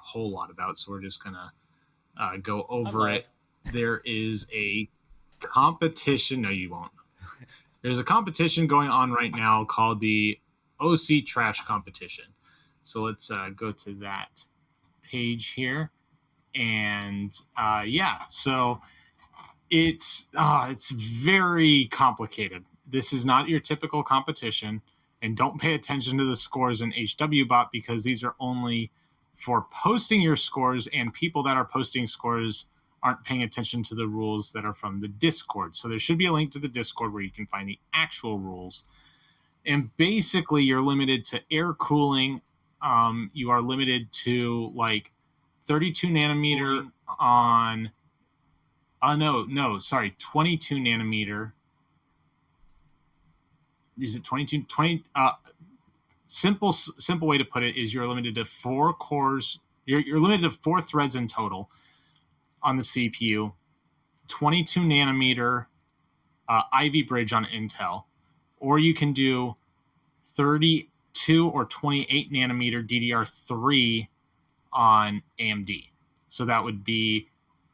whole lot about, so we're just gonna go over it. There is a competition. No, you won't. There's a competition going on right now called the OC Trash Competition. So let's go to that page here, and so it's very complicated. This is not your typical competition, and don't pay attention to the scores in HWBot because these are only for posting your scores, and people that are posting scores aren't paying attention to the rules that are from the Discord. So there should be a link to the Discord where you can find the actual rules. And basically, you're limited to air cooling. You are limited to like 32 nanometer on... 22 nanometer. Is it 22? 20... simple way to put it is you're limited to 4 cores. You're limited to 4 threads in total on the CPU, 22 nanometer Ivy Bridge on Intel, or you can do 32 or 28 nanometer DDR3 on AMD. So that would be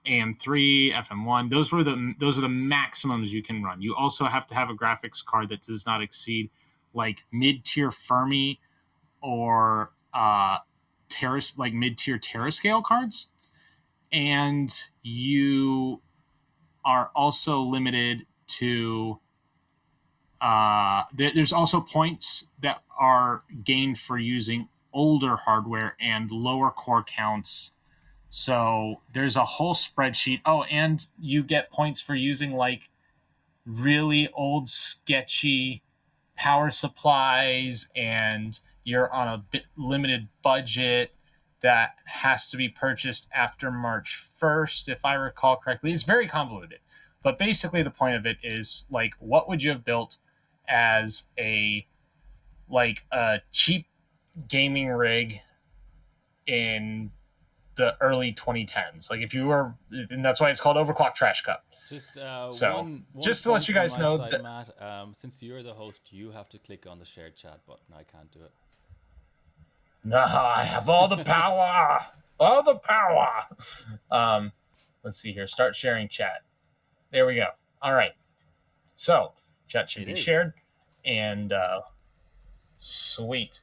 AM3, FM1. Those are the maximums you can run. You also have to have a graphics card that does not exceed like mid-tier Fermi or mid-tier Terascale cards. And you are also limited to there's also points that are gained for using older hardware and lower core counts. So there's a whole spreadsheet. Oh, and you get points for using like really old sketchy power supplies, and you're on a bit limited budget that has to be purchased after March 1st, if I recall correctly. It's very convoluted. But basically the point of it is, like, what would you have built as a cheap gaming rig in the early 2010s? Like, if you were... And that's why it's called Overclock Trash Cup. Just just to let you guys know that, Matt, since you're the host, you have to click on the shared chat button. I can't do it. No, I have all the power. All the power. Let's see here. Start sharing chat. There we go. All right. So chat should be shared. And sweet.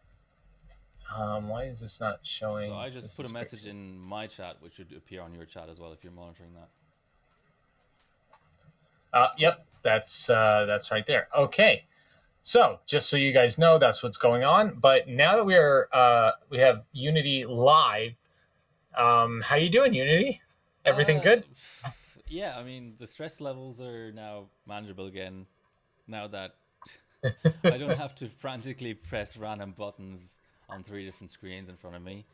Why is this not showing? So I just put a message in my chat, which should appear on your chat as well if you're monitoring that. Yep. That's right there. Okay. So, just so you guys know, that's what's going on. But now that we have Unity live, how you doing, Unity? Everything good? Yeah, I mean, the stress levels are now manageable again. Now that I don't have to frantically press random buttons on 3 different screens in front of me.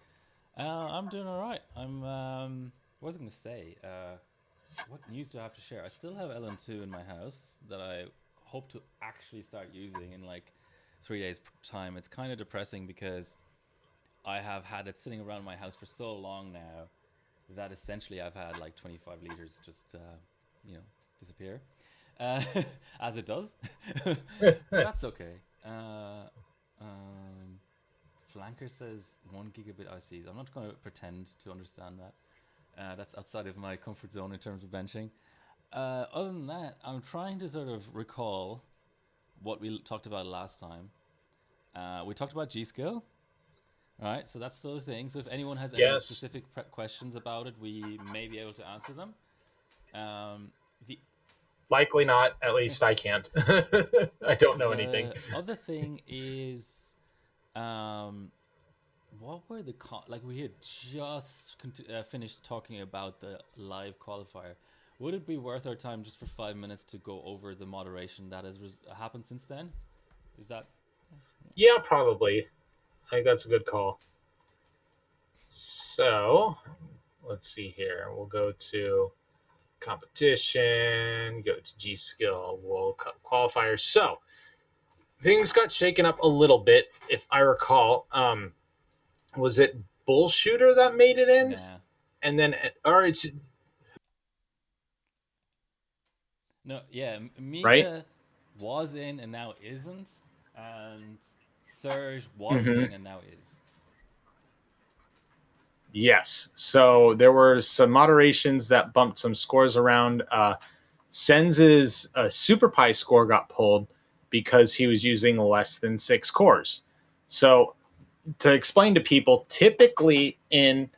I'm doing all right. What was I going to say? What news do I have to share? I still have LN2 in my house that I hope to actually start using in like 3 days time. It's kind of depressing because I have had it sitting around my house for so long now that essentially I've had like 25 liters just disappear as it does. But that's okay. Flanker says 1 gigabit ICs. I'm not going to pretend to understand that. That's outside of my comfort zone in terms of benching. Other than that, I'm trying to sort of recall what we talked about last time. We talked about G-Skill. All right, so that's still a thing. So if anyone has any specific questions about it, we may be able to answer them. Likely not. At least I can't. I don't know anything. Other thing is, what were the we had just finished talking about the live qualifier. Would it be worth our time just for 5 minutes to go over the moderation that has happened since then? Is that? Yeah, probably. I think that's a good call. So, let's see here. We'll go to competition, go to G-Skill, World Cup qualifiers. So, things got shaken up a little bit, if I recall. Was it Bullshooter that made it in? Nah. And then, or it's... No, yeah, Mika right? was in and now isn't, and Serge was in and now is. Yes. So there were some moderations that bumped some scores around. Senz's Super Pi score got pulled because he was using less than 6 cores. So to explain to people, typically in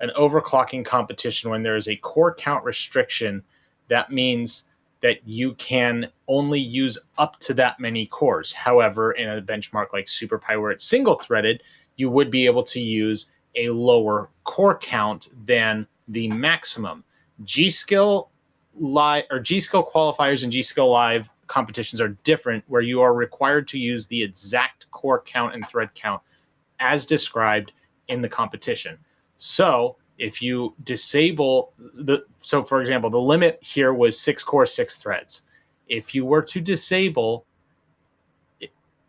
an overclocking competition, when there is a core count restriction, that means that you can only use up to that many cores. However, in a benchmark like SuperPi, where it's single threaded, you would be able to use a lower core count than the maximum. G Skill live or G Skill qualifiers and G Skill live competitions are different, where you are required to use the exact core count and thread count as described in the competition. So if you disable so for example, the limit here was 6 core, 6 threads. If you were to disable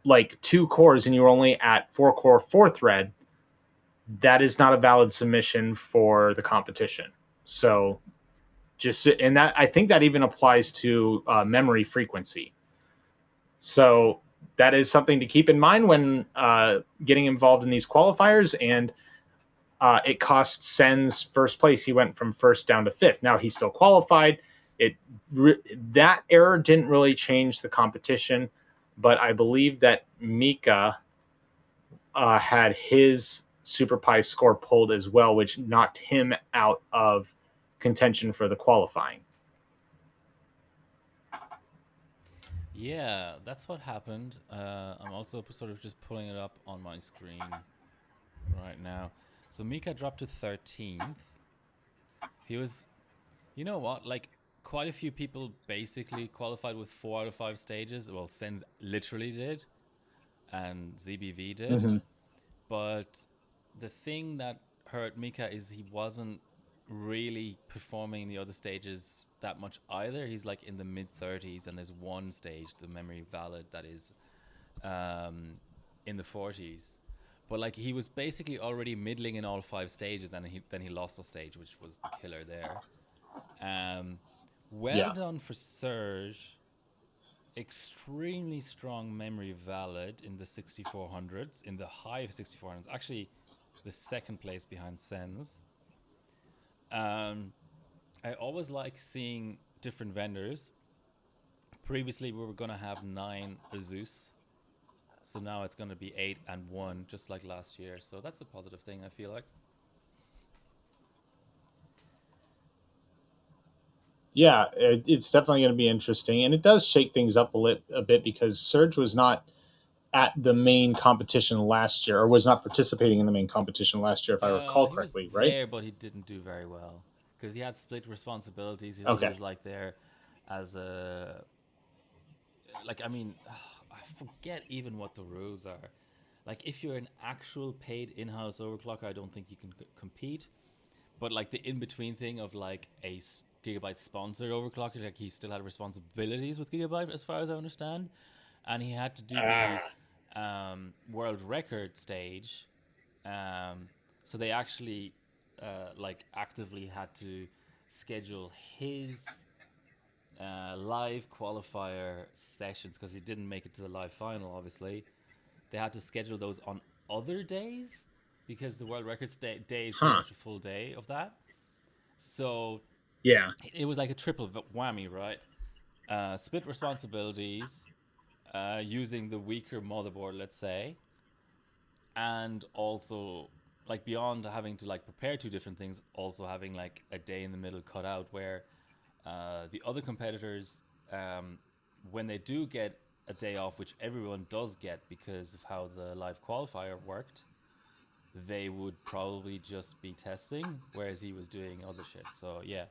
like 2 cores and you were only at 4 core, 4 thread, that is not a valid submission for the competition. So just, and that, I think that even applies to memory frequency. So that is something to keep in mind when getting involved in these qualifiers. And it cost Sen's first place. He went from first down to fifth. Now he's still qualified. It that error didn't really change the competition, but I believe that Mika had his Super Pi score pulled as well, which knocked him out of contention for the qualifying. Yeah, that's what happened. I'm also sort of just pulling it up on my screen right now. So Mika dropped to 13th. He was, you know what? Like, quite a few people basically qualified with 4 out of 5 stages. Well, Sens literally did, and ZBV did. Mm-hmm. But the thing that hurt Mika is he wasn't really performing the other stages that much either. He's like in the mid 30s, and there's one stage, the memory valid, that is in the 40s. But like he was basically already middling in all 5 stages, and then he lost the stage, which was the killer there. Um, well Yeah. done for Serge. Extremely strong memory valid in the 6400s, in the high 6400s. Actually, the second place behind Sens. Um, I always like seeing different vendors. Previously, we were going to have 9 Azus. So now it's going to be 8 and 1, just like last year. So that's a positive thing, I feel like. Yeah, it's definitely going to be interesting, and it does shake things up a bit because Surge was not at the main competition last year, or was not participating in the main competition last year, if I recall He was correctly, right? there, but he didn't do very well because he had split responsibilities. He Okay. was like there as a like. I mean, I forget even what the rules are. Like, if you're an actual paid in-house overclocker, I don't think you can compete. But like the in-between thing of like a Gigabyte sponsored overclocker, like he still had responsibilities with Gigabyte, as far as I understand, and he had to do the Ah. world record stage. So they actually like actively had to schedule his live qualifier sessions because he didn't make it to the live final. Obviously, they had to schedule those on other days because the world records day is pretty Huh. much a full day of that. So Yeah. it was like a triple whammy, right? Split responsibilities, using the weaker motherboard, let's say, and also like beyond having to like prepare 2 different things, also having like a day in the middle cut out where the other competitors, um, when they do get a day off, which everyone does get because of how the live qualifier worked, they would probably just be testing, whereas he was doing other shit. So yeah,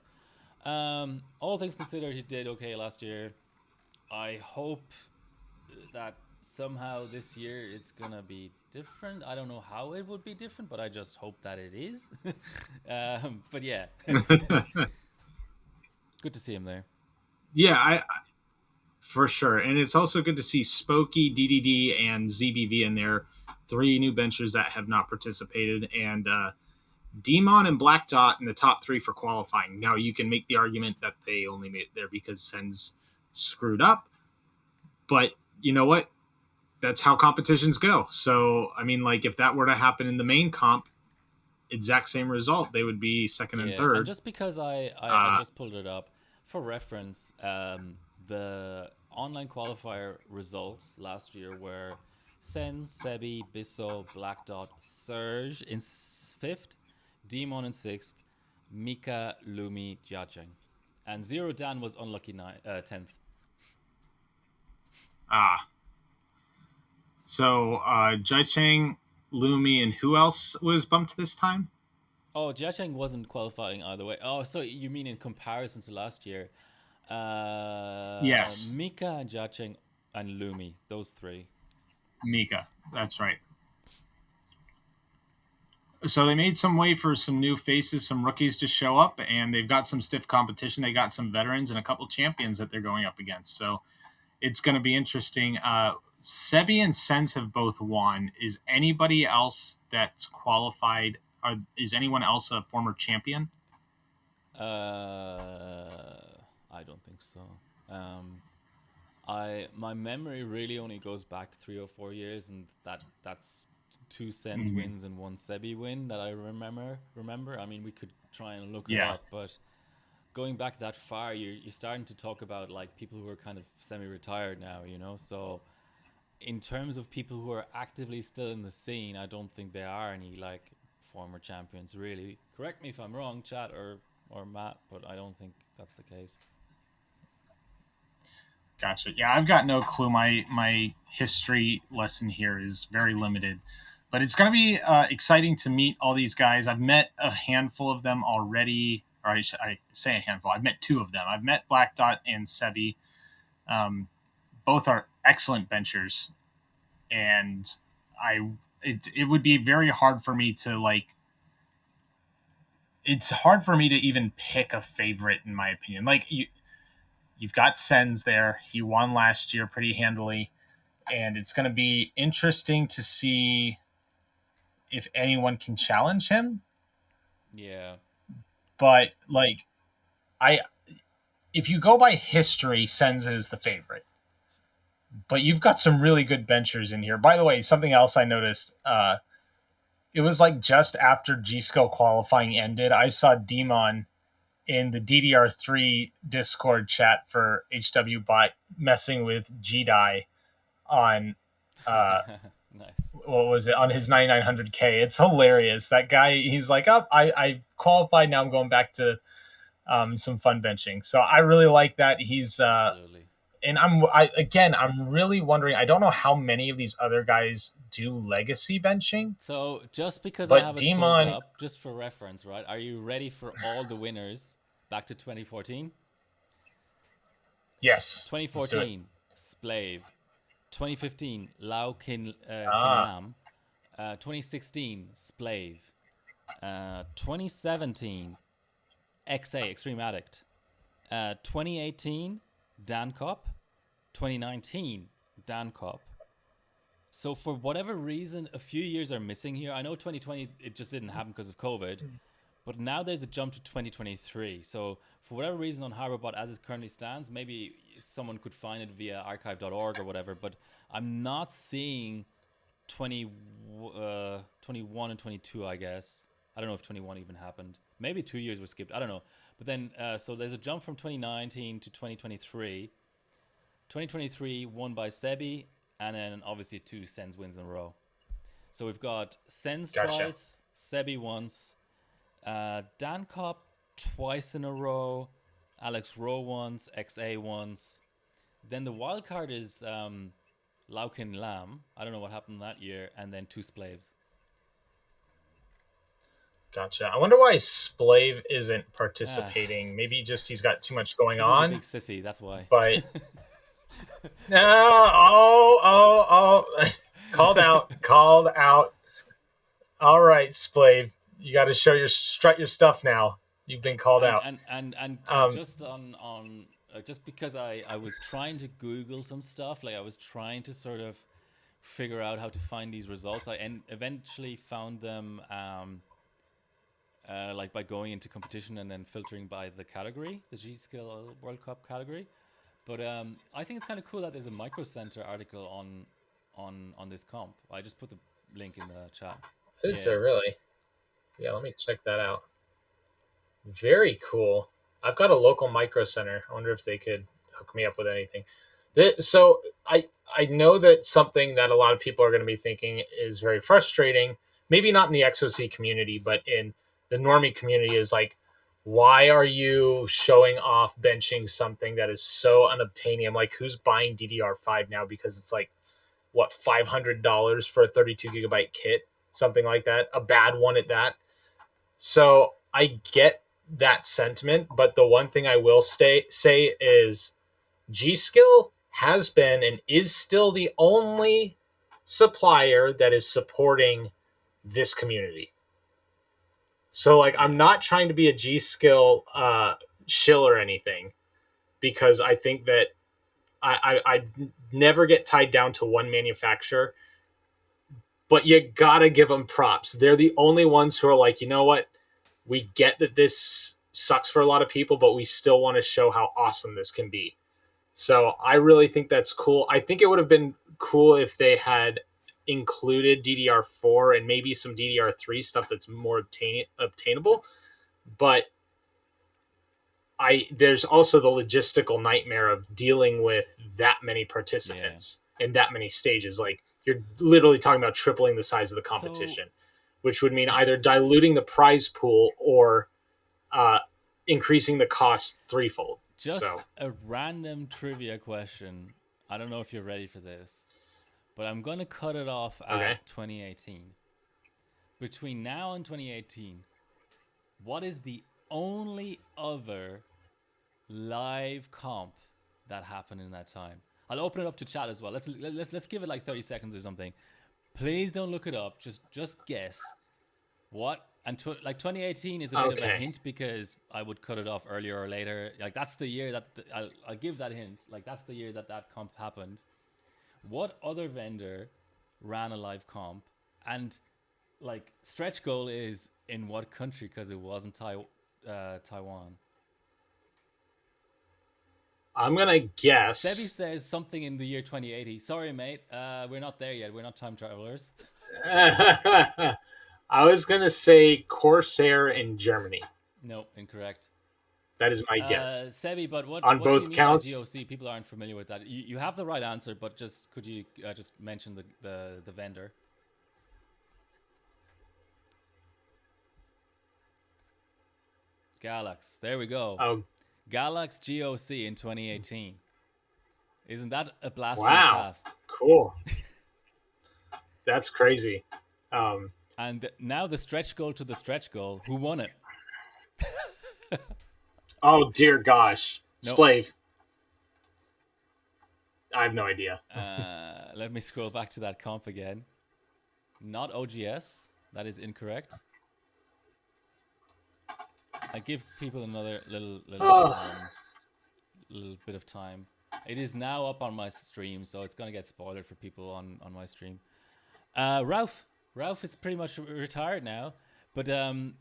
all things considered, he did okay last year. I hope that somehow this year it's gonna be different. I don't know how it would be different, but I just hope that it is. But yeah, good to see him there. Yeah, for sure. And it's also good to see Spokey, DDD, and ZBV in there. 3 new benchers that have not participated, and Demon and Black Dot in the top 3 for qualifying. Now, you can make the argument that they only made it there because Sens screwed up, but you know what? That's how competitions go. So, I mean, like, if that were to happen in the main comp, exact same result, they would be second and Yeah, and third. just because I Uh, just pulled it up for reference, the online qualifier results last year were Sen, Sebi, Bissell, Black Dot, Serge in fifth, Demon in sixth, Mika, Lumi, Jiacheng, and Zero Dan was unlucky 10th. ah, so Jai Chang, Lumi, and who else was bumped this time? Oh, Jiacheng wasn't qualifying either way. Oh, so you mean in comparison to last year? Yes, Mika and Jiacheng and Lumi, those three. Mika. That's right. So they made some way for some new faces, some rookies to show up, and they've got some stiff competition. They got some veterans and a couple champions that they're going up against. So it's going to be interesting. Sebi and Sens have both won. Is anybody else that's qualified? Is anyone else a former champion? I don't think so. My memory really only goes back 3 or 4 years, and that's two Sens Mm-hmm. wins and one Sebi win that I remember. I mean, we could try and look it Yeah. up, but going back that far, you're starting to talk about like people who are kind of semi-retired now, you know. So in terms of people who are actively still in the scene, I don't think there are any like former champions really. Correct me if I'm wrong, chat or Matt, but I don't think that's the case. Gotcha. Yeah, I've got no clue. My history lesson here is very limited, but it's going to be exciting to meet all these guys. I've met a handful of them already, or I say a handful. I've met two of them. I've met Black Dot and Sebi. Both are excellent benchers, and it would be very hard for me to like. It's hard for me to even pick a favorite in my opinion. You've got Sens there. He won last year pretty handily, and it's going to be interesting to see if anyone can challenge him. Yeah. But like, I if you go by history, Sens is the favorite. But you've got some really good benchers in here. By the way, something else I noticed. It was like just after G Skill qualifying ended, I saw Demon in the DDR3 Discord chat for HW Bot messing with G-Die on Nice. what was it on his 9900K. It's hilarious. That guy, he's like, oh, I qualified. Now I'm going back to some fun benching. So I really like that. He's Absolutely. and I'm really wondering. I don't know how many of these other guys do legacy benching, So just because I but have it pulled Demon, up, just for reference, right? Are you ready for all the winners back to 2014? yes, let's do it. 2014, Splave. 2015, Kin Ah, Lam. 2016, Splave. 2017, XA, Extreme Addict. 2018, Dan Cop. 2019, Dan Cop. So for whatever reason, a few years are missing here. I know 2020, it just didn't happen because of COVID. But now there's a jump to 2023. So for whatever reason on Harbobot as it currently stands, maybe someone could find it via archive.org or whatever. But I'm not seeing 21 and 22, I guess. I don't know if 21 even happened. Maybe 2 years were skipped. I don't know. But then, so there's a jump from 2019 to 2023. 2023 won by Sebi, and then obviously 2 Sens wins in a row. So we've got Sens gotcha. twice, Sebi once, Dan Cop twice in a row, Alex Rowe once, XA once. Then the wild card is Laukin Lam. I don't know what happened that year, and then 2 Splaves. Gotcha. I wonder why Splave isn't Ah, participating. Maybe just he's got too much going because he's a on. big sissy, that's why. But no, oh, called out, called out. All right, Splave, you got to strut your stuff now. You've been called and out. and just on just because I was trying to Google some stuff, like I was trying to sort of figure out how to find these results. I eventually found them like by going into competition and then filtering by the category, the G Skill World Cup category. But I think it's kind of cool that there's a Micro Center article on this comp. I just put the link in the chat. Is Yeah, there really? Yeah, let me check that out. Very cool. I've got a local micro center. I wonder if they could hook me up with anything. So I know that something that a lot of people are going to be thinking is very frustrating. Maybe not in the XOC community, but in the normie community, is like, why are you showing off benching something that is so unobtainium? Like, who's buying DDR5 now because it's like what, $500 for a 32 gigabyte kit, something like that, a bad one at that. So I get that sentiment, but the one thing I will say is G Skill has been and is still the only supplier that is supporting this community. So like, I'm not trying to be a G Skill shill or anything, because I think that I never get tied down to one manufacturer, but you gotta give them props. They're the only ones who are like, you know what? We get that this sucks for a lot of people, but we still want to show how awesome this can be. So I really think that's cool. I think it would have been cool if they had included DDR4 and maybe some DDR3 stuff that's more obtainable. But there's also the logistical nightmare of dealing with that many participants and that many stages. Like, you're literally talking about tripling the size of the competition, which would mean either diluting the prize pool or increasing the cost threefold. Just a random trivia question. I don't know if you're ready for this, but I'm going to cut it off at 2018. Between now and 2018, what is the only other live comp that happened in that time? I'll open it up to chat as well. Let's give it like 30 seconds or something. Please don't look it up. Just guess. What? And like 2018 is a bit of a hint, because I would cut it off earlier or later. Like, that's the year that I'll give that hint. Like, that's the year that comp happened. What other vendor ran a live comp? And like, stretch goal is in what country, because it wasn't Taiwan. I'm gonna guess. Sebi says something in the year 2080. Sorry, mate. We're not there yet. We're not time travelers. I was gonna say Corsair in Germany. No, incorrect. That is my guess. Sebi, but what on what both do you mean counts? by GOC? People aren't familiar with that. You have the right answer, but just could you just mention the vendor? Galax. There we go. Oh, Galax GOC in 2018. Isn't that a blast wow. from the past? Cool. That's crazy. And now the stretch goal to the stretch goal. Who won it? Oh, dear gosh. Nope. Splave. I have no idea. Let me scroll back to that comp again. Not OGS. That is incorrect. I give people another little bit of time. It is now up on my stream, so it's going to get spoiled for people on my stream. Ralph is pretty much retired now, but the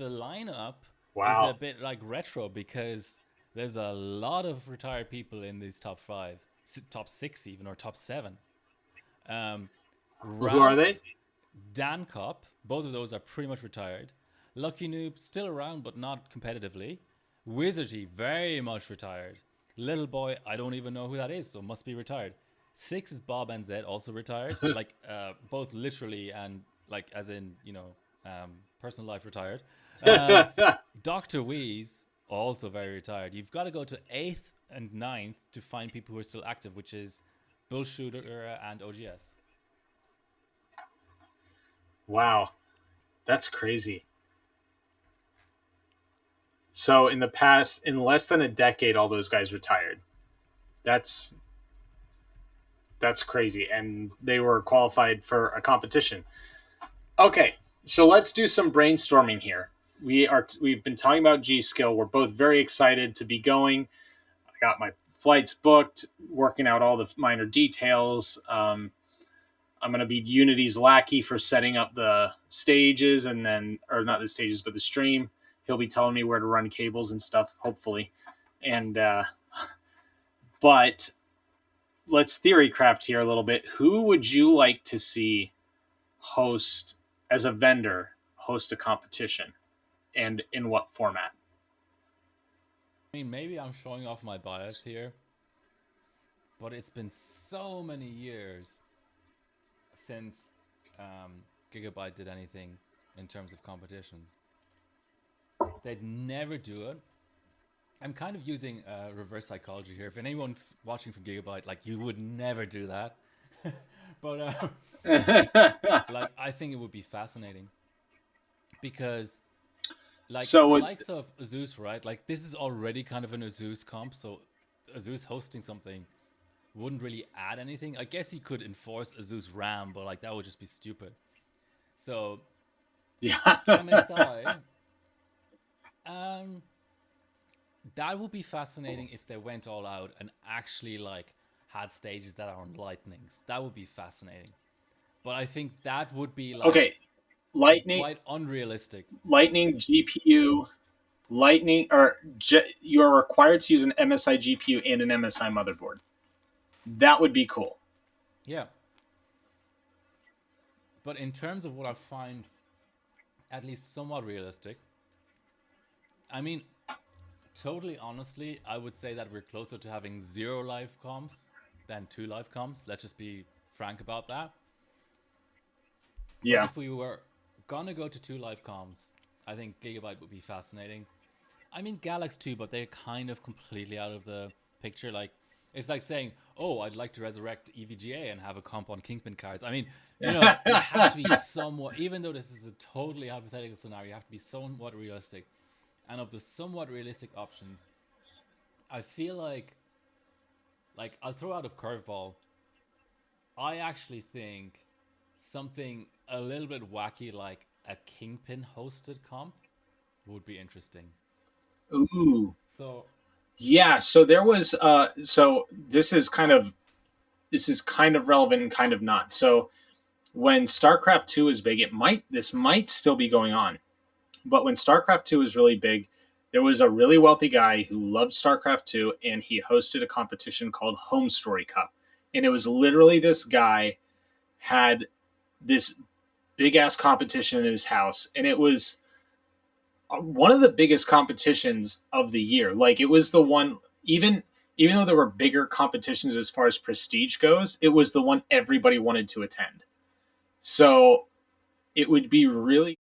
lineup is a bit like retro, because there's a lot of retired people in these top 5, top 6 even, or top 7. Ralph, who are they? Dan Kopp, both of those are pretty much retired. Lucky Noob still around, but not competitively. Wizardy very much retired. Little Boy, I don't even know who that is, so must be retired. 6 is Bob and Zed, also retired, like both literally and like as in, you know, personal life retired. Dr. Wheeze, also very retired. You've got to go to 8th and 9th to find people who are still active, which is Bullshooter and OGS. Wow, that's crazy. So in less than a decade, all those guys retired. That's crazy, and they were qualified for a competition. Okay, so let's do some brainstorming here. We've been talking about G Skill. We're both very excited to be going. I got my flights booked, working out all the minor details. I'm going to be Unity's lackey for setting up the stages, or not the stages, but the stream. He'll be telling me where to run cables and stuff, hopefully. And but let's theory craft here a little bit. Who would you like to see host as a vendor, host a competition, and in what format? I mean, maybe I'm showing off my bias here, but it's been so many years since Gigabyte did anything in terms of competitions. They'd never do it. I'm kind of using reverse psychology here. If anyone's watching from Gigabyte, like you would never do that, but like I think it would be fascinating because like So the it, likes of Asus, right? Like this is already kind of an Asus comp, so Asus hosting something wouldn't really add anything. I guess you could enforce Asus RAM, but like that would just be stupid. So yeah. MSI, um, that would be fascinating if they went all out and actually like had stages that are on lightnings. That would be fascinating. But I think that would be like Okay, Lightning quite unrealistic. Lightning GPU, Lightning or you are required to use an MSI GPU and an MSI motherboard. That would be cool. Yeah. But in terms of what I find at least somewhat realistic, I mean, totally honestly, I would say that we're closer to having 0 live comms than 2 live comms. Let's just be frank about that. But Yeah. if we were gonna go to 2 live comms, I think Gigabyte would be fascinating. I mean, Galax too, but they're kind of completely out of the picture. Like, it's like saying, "Oh, I'd like to resurrect EVGA and have a comp on Kingpin cards." I mean, you know, you have to be somewhat, even though this is a totally hypothetical scenario, you have to be somewhat realistic. And of the somewhat realistic options, I feel like I'll throw out a curveball. I actually think something a little bit wacky like a Kingpin hosted comp would be interesting. Ooh. So, Yeah. So there was. So this is kind of relevant and kind of not. So when StarCraft Two is big, this might still be going on. But when StarCraft Two was really big, there was a really wealthy guy who loved StarCraft Two, and he hosted a competition called Home Story Cup, and it was literally this guy had this big ass competition in his house, and it was one of the biggest competitions of the year. Like it was the one, even though there were bigger competitions as far as prestige goes, it was the one everybody wanted to attend. So it would be really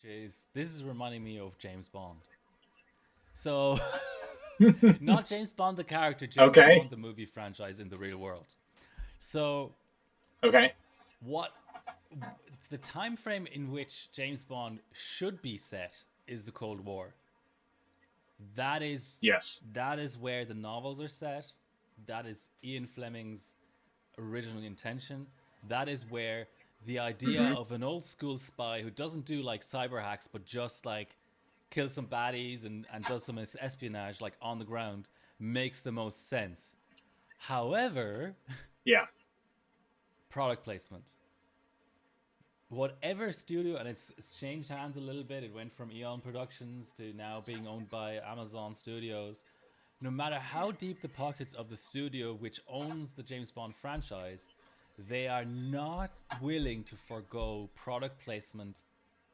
jeez, this is reminding me of James Bond. So, not James Bond the character, James okay. Bond the movie franchise in the real world. So, Okay. what the time frame in which James Bond should be set is the Cold War. That is Yes. that is where the novels are set. That is Ian Fleming's original intention. That is where the idea Mm-hmm. of an old school spy who doesn't do like cyber hacks but just like kills some baddies and does some espionage like on the ground makes the most sense. However, Yeah. product placement. Whatever studio, and it's changed hands a little bit. It went from Eon Productions to now being owned by Amazon Studios. No matter how deep the pockets of the studio which owns the James Bond franchise, they are not willing to forgo product placement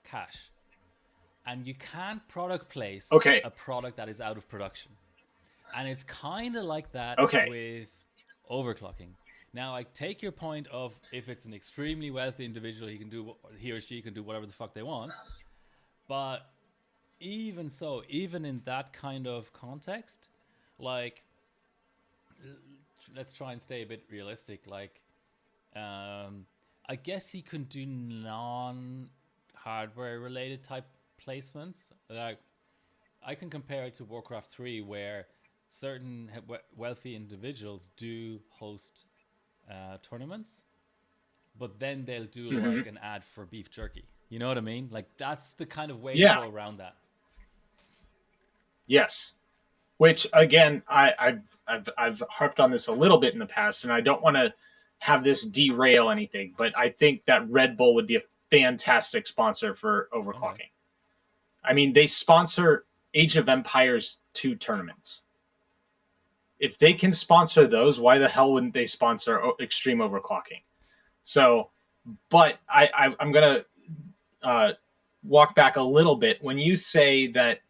cash. And you can't product place Okay. a product that is out of production. And it's kind of like that Okay. with overclocking. Now, I take your point of if it's an extremely wealthy individual, he or she can do whatever the fuck they want. But even so, even in that kind of context, like, let's try and stay a bit realistic. Like, I guess he can do non-hardware related type placements. Like, I can compare it to Warcraft 3, where certain wealthy individuals do host tournaments, but then they'll do Mm-hmm. like an ad for beef jerky. You know what I mean? Like, that's the kind of way to Yeah. go around that. Yes. Which again, I've harped on this a little bit in the past, and I don't want to have this derail anything, but I think that Red Bull would be a fantastic sponsor for Okay. overclocking. I mean, they sponsor Age of Empires 2 tournaments. If they can sponsor those, why the hell wouldn't they sponsor extreme overclocking? So, but I'm gonna walk back a little bit when you say that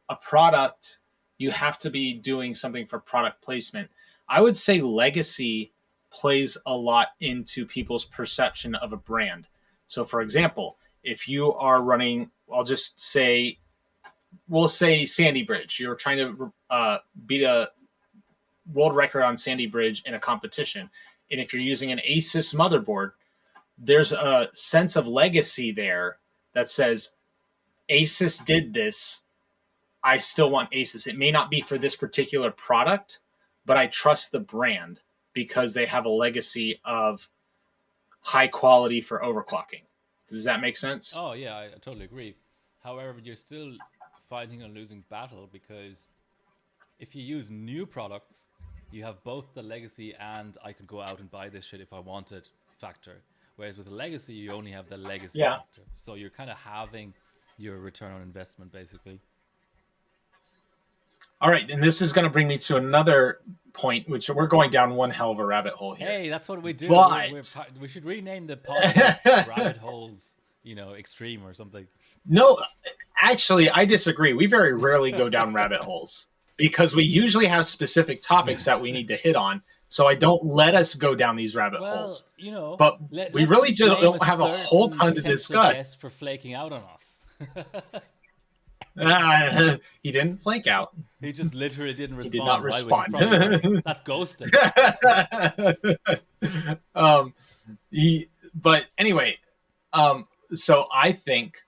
a product, you have to be doing something for product placement. I would say legacy plays a lot into people's perception of a brand. So, for example, if you are running, I'll just say, we'll say Sandy Bridge. You're trying to beat a world record on Sandy Bridge in a competition. And if you're using an Asus motherboard, there's a sense of legacy there that says Asus did this. I still want Asus. It may not be for this particular product, but I trust the brand because they have a legacy of high quality for overclocking. Does that make sense? Oh yeah, I totally agree. However, you're still fighting a losing battle because if you use new products, you have both the legacy and I could go out and buy this shit if I wanted factor. Whereas with the legacy, you only have the legacy Yeah. factor. So you're kind of having your return on investment basically. All right, and this is going to bring me to another point, which we're going down one hell of a rabbit hole here. Hey, that's what we do. But We should rename the podcast Rabbit Holes, Extreme or something. no, actually, I disagree. We very rarely go down rabbit holes because we usually have specific topics that we need to hit on. So I don't let us go down these rabbit Well, holes. But we let's really just just blame a don't have a whole certain ton to potential discuss. guest for flaking out on us. He didn't flake out. He just literally didn't respond. He did not right? Which is respond. probably worse. That's ghosting. But anyway, so I think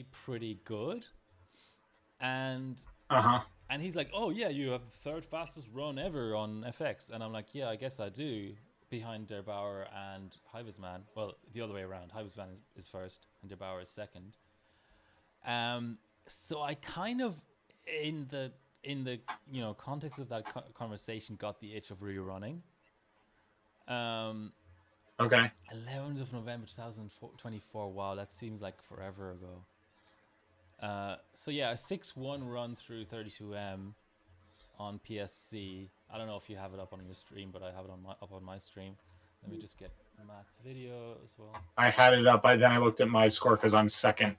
pretty good, and Uh-huh. and he's like, "Oh yeah, you have the third fastest run ever on FX," and I'm like, "Yeah, I guess I do." Behind Der Bauer and Hivesman. Well, the other way around. Hivesman is first, and Der Bauer is second. Um, so I kind of, in the context of that conversation, got the itch of rerunning. Um, Okay. 11th of November 2024. Wow, that seems like forever ago. So yeah, a 6-1 run through 32M on PSC. I don't know if you have it up on your stream, but I have it up on my stream. Let me just get Matt's video as well. I had it up. Then I looked at my score because I'm second.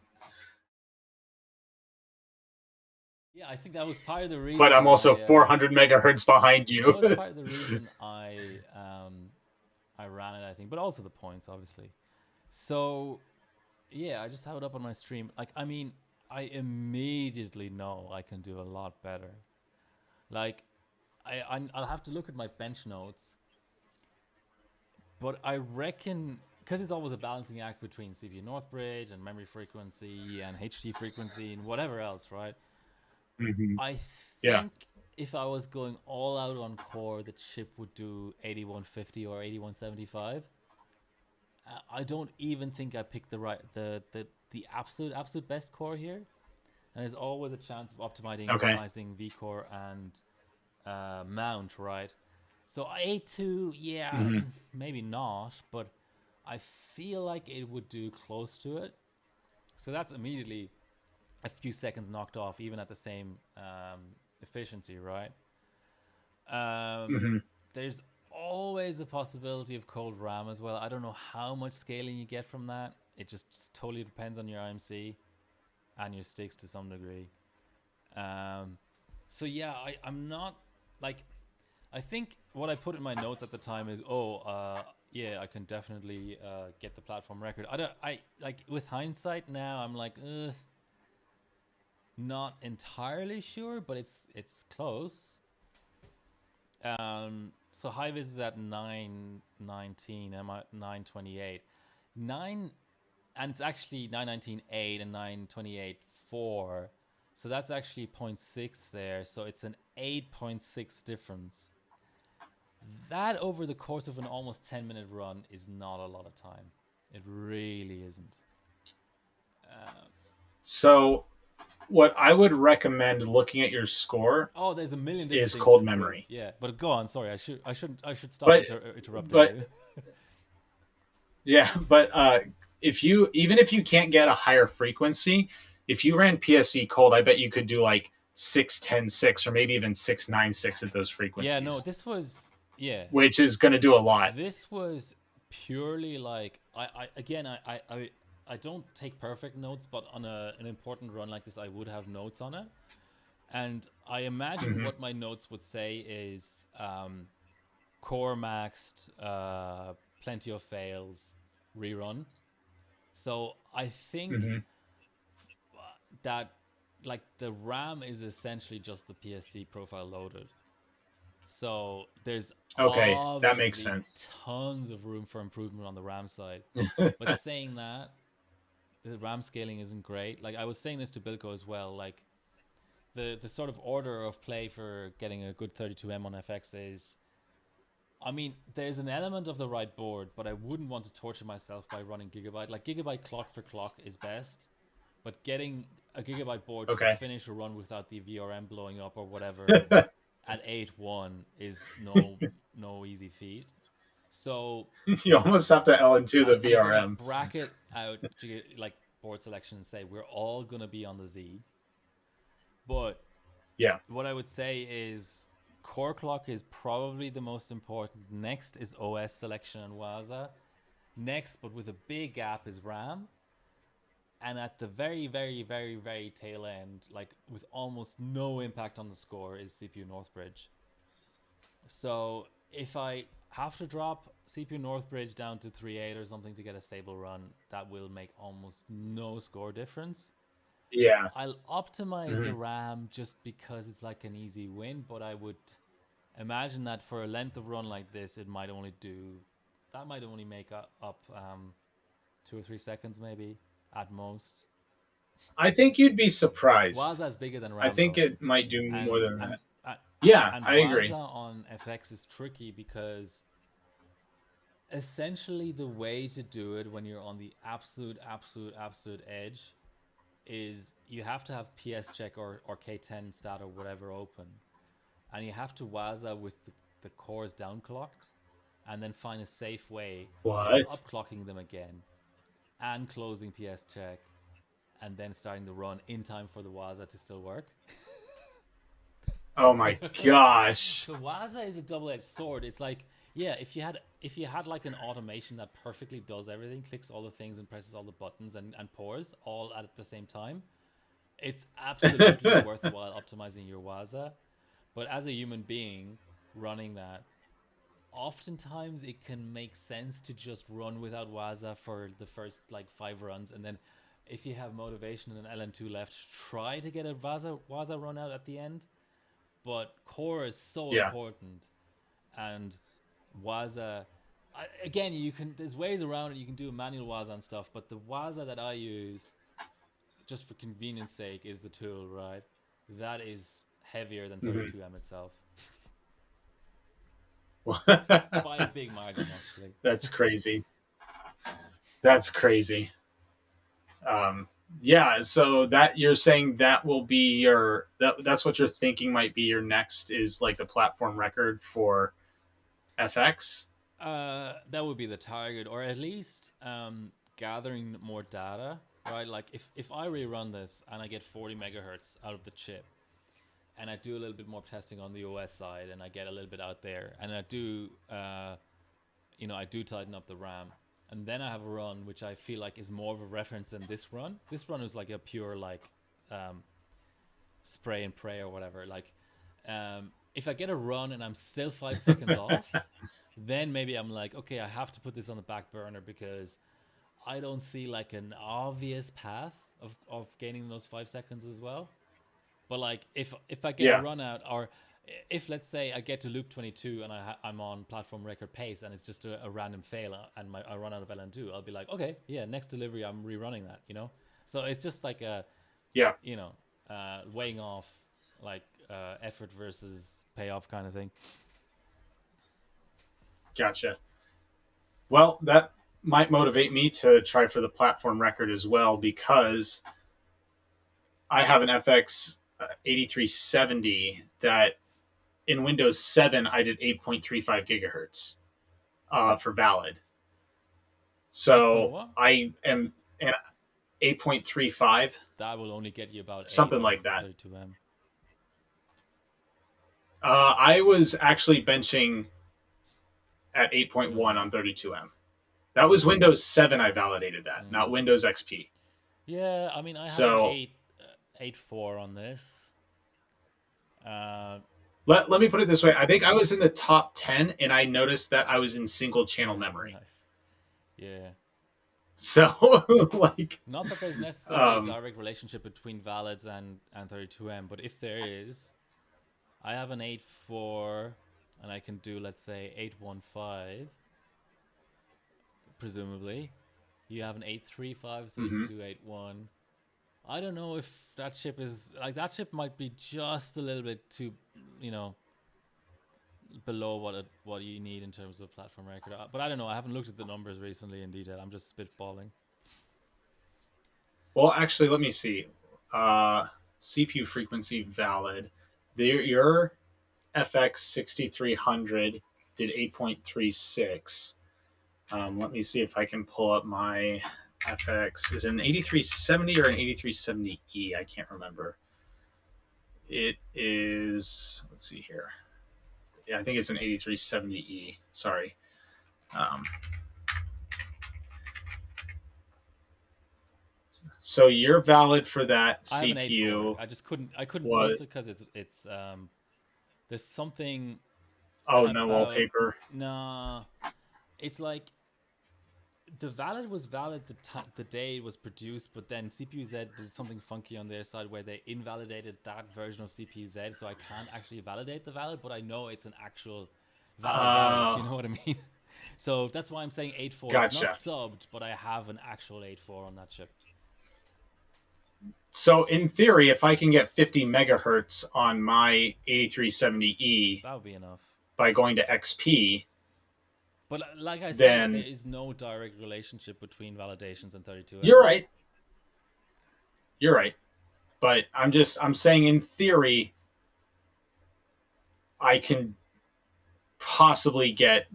Yeah, I think that was part of the reason. But I'm also 400 megahertz behind you. That was part of the reason I ran it, I think, but also the points, obviously. So yeah, I just have it up on my stream. Like, I mean, I immediately know I can do a lot better. Like, I'll have to look at my bench notes, but I reckon, because it's always a balancing act between CPU Northbridge and memory frequency and HT frequency and whatever else, right? Mm-hmm. I think if I was going all out on core, the chip would do 8150 or 8175. I don't even think I picked the absolute best core here, and there's always a chance of optimizing vCore and mount, right? So A2, yeah, maybe not, but I feel like it would do close to it. So that's immediately a few seconds knocked off, even at the same efficiency, right? There's always a possibility of cold RAM as well. I don't know how much scaling you get from that. It just totally depends on your IMC and your sticks to some degree. So yeah, I'm not like, I think what I put in my notes at the time is, yeah, I can definitely get the platform record. I like, with hindsight now, I'm like, not entirely sure, but it's close. So high vis is at 919, I'm at 928. 9, and it's actually 919.8 and 928.4. So that's actually 0.6 there. So it's an 8.6 difference. That over the course of an almost 10-minute run is not a lot of time. It really isn't. So what I would recommend looking at your score. Oh, there's a million different is things cold to improve. memory. Yeah, but go on. Sorry, I should stop interrupting you. Yeah, but even if you can't get a higher frequency, if you ran PSC cold, I bet you could do like 610.6 or maybe even 696 at those frequencies. Yeah, no, this was which is going to do a lot. This was purely like I don't take perfect notes, but on an important run like this, I would have notes on it. And I imagine what my notes would say is core maxed, plenty of fails, rerun. So I think that like the RAM is essentially just the PSC profile loaded. So there's that makes sense. Tons of room for improvement on the RAM side. But saying that, the RAM scaling isn't great. Like I was saying this to Bilko as well, like the sort of order of play for getting a good 32M on FX is, I mean, there's an element of the right board, but I wouldn't want to torture myself by running Gigabyte. Like Gigabyte clock for clock is best, but getting a Gigabyte board to finish a run without the VRM blowing up or whatever at 8.1 is no easy feat. So you almost have to LN2 the VRM. Bracket out like board selection and say we're all gonna be on the Z. But yeah, what I would say is core clock is probably the most important. Next is OS selection and WASA. Next, but with a big gap, is RAM. And at the very, very, very, very tail end, like with almost no impact on the score, is CPU Northbridge. So if I have to drop CPU Northbridge down to 3.8 or something to get a stable run, that will make almost no score difference. Yeah. I'll optimize the RAM just because it's like an easy win, but I would imagine that for a length of run like this, it might only make up 2 or 3 seconds maybe at most. I think you'd be surprised. Waza is bigger than I RAM think though, it might do more and than and that. uh, Yeah, and I Waza agree. on FX is tricky because essentially the way to do it when you're on the absolute edge is you have to have PS check or K10 stat or whatever open, and you have to Waza with the cores downclocked, and then find a safe way of What? upclocking them again and closing PS check and then starting the run in time for the Waza to still work. Oh my gosh. So Waza is a double-edged sword. It's like, yeah, if you had like an automation that perfectly does everything, clicks all the things and presses all the buttons and pours all at the same time, it's absolutely worthwhile optimizing your Waza. But as a human being running that, oftentimes it can make sense to just run without Waza for the first like 5 runs, and then if you have motivation and an LN2 left, try to get a Waza run out at the end. But core is so Yeah. important, and Waza. Again, you can. There's ways around it. You can do a manual Waza and stuff, but the Waza that I use, just for convenience sake, is the tool, right? That is heavier than Mhm. 32M itself by a big margin, actually. That's crazy. That's crazy. Yeah, so that you're saying that will be your that's what you're thinking might be your next is like the platform record for FX. That would be the target, or at least gathering more data, right? Like if I rerun this and I get 40 megahertz out of the chip, and I do a little bit more testing on the OS side, and I get a little bit out there, and I do, I do tighten up the RAM, and then I have a run which I feel like is more of a reference than this run. This run is like a pure like um, spray and pray or whatever. Like if I get a run and I'm still 5 seconds off, then maybe I'm like, okay, I have to put this on the back burner because I don't see like an obvious path of gaining those 5 seconds as well. But like if I get a Yeah. run out, or if let's say I get to loop 22 and I'm on platform record pace and it's just a random fail and I run out of LN2, I'll be like, okay, yeah, next delivery I'm rerunning that. So it's just like a Yeah. you know weighing off like effort versus payoff kind of thing. Gotcha. Well, that might motivate me to try for the platform record as well because I have an FX 8370 that in Windows 7 I did 8.35 gigahertz for valid. 8 point So what? I am at 8.35, That will only get you about 8 something like on that. 32M. I was actually benching at 8.1 on 32M. That was Windows 7 I validated that, not Windows XP. Yeah, I mean, I have an So 8.4 on this. Uh, let me put it this way. I think I was in the top 10 and I noticed that I was in single channel memory. nice. Yeah. So like Not that there's necessarily a um direct relationship between valids and 32M, but if there is, I have an 8.4 and I can do, let's say, 8.15, presumably. You have an 8.35, so you can mhm. do 8.1. I don't know if that chip is like that chip might be just a little bit too, you know, below what you need in terms of platform record. But I don't know. I haven't looked at the numbers recently in detail. I'm just spitballing. Well, actually, let me see. Uh, CPU frequency valid. Your FX 6300 did 8.36. Let me see if I can pull up my FX. Is it an 8370 or an 8370E? I can't remember. It is, let's see here. Yeah, I think it's an 8370E. Sorry. Um, so you're valid for that I have an 8.4. CPU I couldn't was, post it because it's there's something oh, no about wallpaper. nah. It's like the valid was valid the day it was produced, but then CPU-Z did something funky on their side where they invalidated that version of CPU-Z, so I can't actually validate the valid, but I know it's an actual valid, if you Oh, know what I mean. So that's why I'm saying 8.4. It's not gotcha. subbed, but I have an actual 8.4 on that chip. So in theory, if I can get 50 megahertz on my 8370E That would be enough. by going to XP, But like I say, there then is no direct relationship between validations and you're 32M. right. You're right. But I'm saying in theory, I can possibly get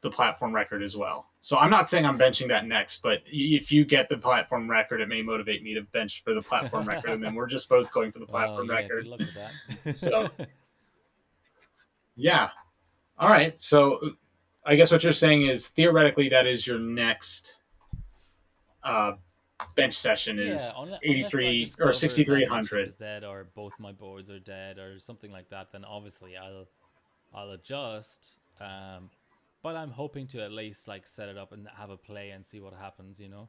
the platform record as well. So I'm not saying I'm benching that next, but if you get the platform record, it may motivate me to bench for the platform record, and then we're just both going for the Oh platform yeah, good record. luck with So that. yeah, all right. So I guess what you're saying is theoretically that is your next uh, bench session Yeah, is unless I 83 or discover that my chip 6300. is dead or both my boards are dead or something like that, then obviously I'll adjust. But I'm hoping to at least like set it up and have a play and see what happens. You know.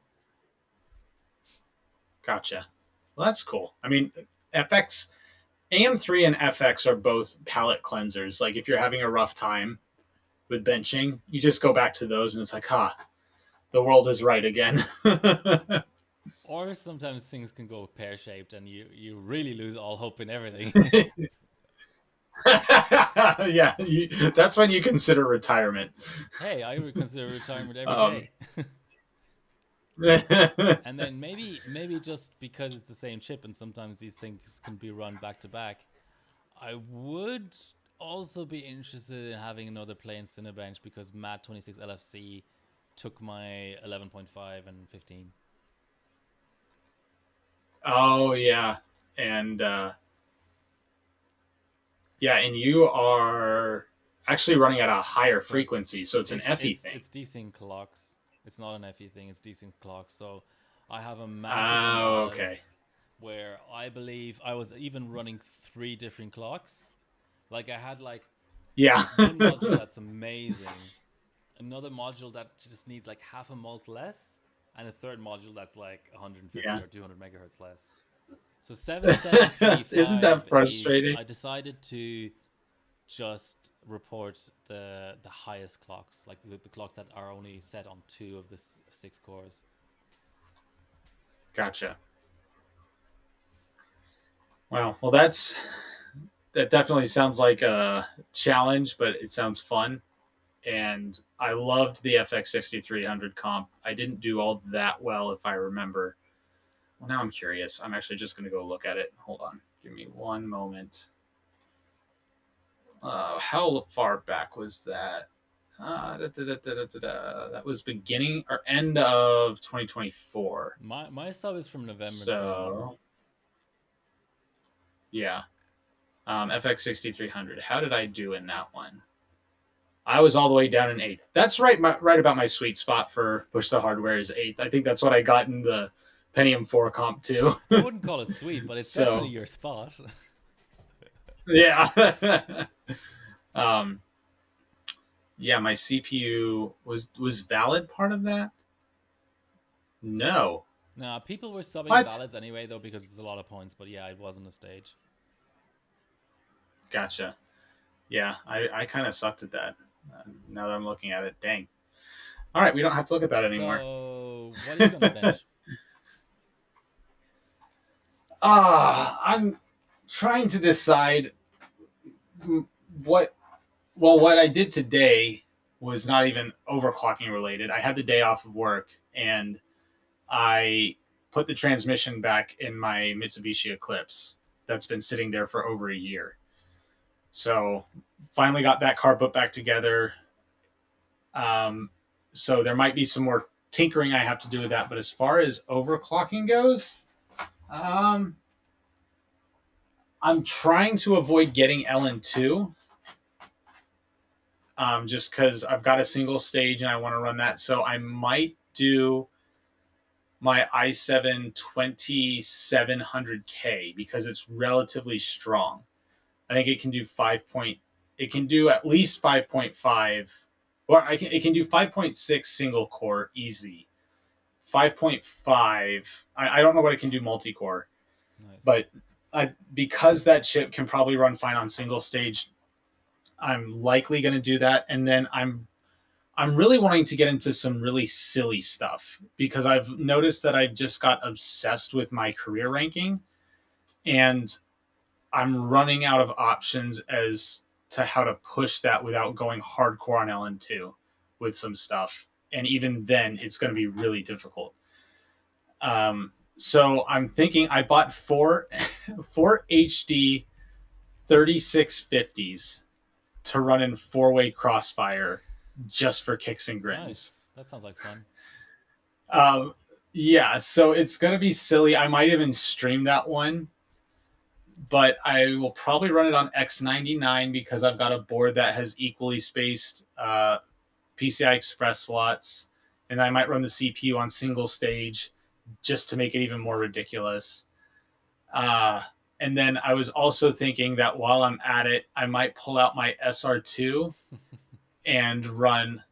Gotcha. Well, that's cool. I mean, FX AM3 and FX are both palette cleansers. Like if you're having a rough time with benching, you just go back to those and it's like, the world is right again. Or sometimes things can go pear shaped and you really lose all hope in everything. Yeah, that's when you consider retirement. Hey, I would consider retirement every Um, day. And then maybe just because it's the same chip and sometimes these things can be run back to back, I would also be interested in having another play in Cinebench because Mat 26 LFC took my 11.5 and 15. oh yeah, and yeah, and you are actually running at a higher But frequency, so it's an FE thing. it's desync clocks. It's not an FE thing. It's desync clocks. So I have a massive Oh, okay. imbalance where I believe I was even running three different clocks. Like I had like Yeah. one module that's amazing, another module that just needs like half a mult less, and a third module that's like 150 Yeah. or 200 megahertz less. So 7735 Isn't that is frustrating? I decided to just report the highest clocks, like the clocks that are only set on two of the six cores. Gotcha. Well, that definitely sounds like a challenge, but it sounds fun. And I loved the FX 6300 comp. I didn't do all that well, if I remember. Well, now I'm curious. I'm actually just going to go look at it. Hold on. Give me one moment. How far back was that? That was beginning or end of 2024. My sub is from November 24. So, yeah. FX 6300. How did I do in that one? I was all the way down in eighth. That's right about my sweet spot for push the hardware is eighth. I think that's what I got in the Pentium 4 comp too. I wouldn't call it sweet, but it's definitely So your spot. yeah, um, yeah. My CPU was valid part of that. No, Nah, people were subbing what? valids anyway though because it's a lot of points. But yeah, it wasn't a stage. Gotcha. Yeah, I kind of sucked at that. Now that I'm looking at it, dang. All right, we don't have to look at that anymore. So what are you gonna bench? I'm trying to decide what. Well, what I did today was not even overclocking related. I had the day off of work and I put the transmission back in my Mitsubishi Eclipse that's been sitting there for over a year. So finally got that car put back together. Um, so there might be some more tinkering I have to do with that. But as far as overclocking goes, um, I'm trying to avoid getting LN2 just because I've got a single stage and I want to run that. So I might do my i7 2700K because it's relatively strong. I think it can do it can do at least 5.5, or it can do 5.6 single core easy. 5.5, I don't know what it can do multi core, Nice. but because that chip can probably run fine on single stage, I'm likely going to do that. And then I'm I'm really wanting to get into some really silly stuff because I've noticed that I just got obsessed with my career ranking, and I'm running out of options as to how to push that without going hardcore on LN2 with some stuff. And even then, it's going to be really difficult. So I'm thinking I bought four HD 3650s to run in 4-way crossfire just for kicks and grins. Nice. That sounds like fun. Um, yeah, so it's gonna be silly. I might even stream that one, but I will probably run it on X99 because I've got a board that has equally spaced PCI Express slots, and I might run the CPU on single stage just to make it even more ridiculous. Uh, and then I was also thinking that while I'm at it, I might pull out my SR2 and run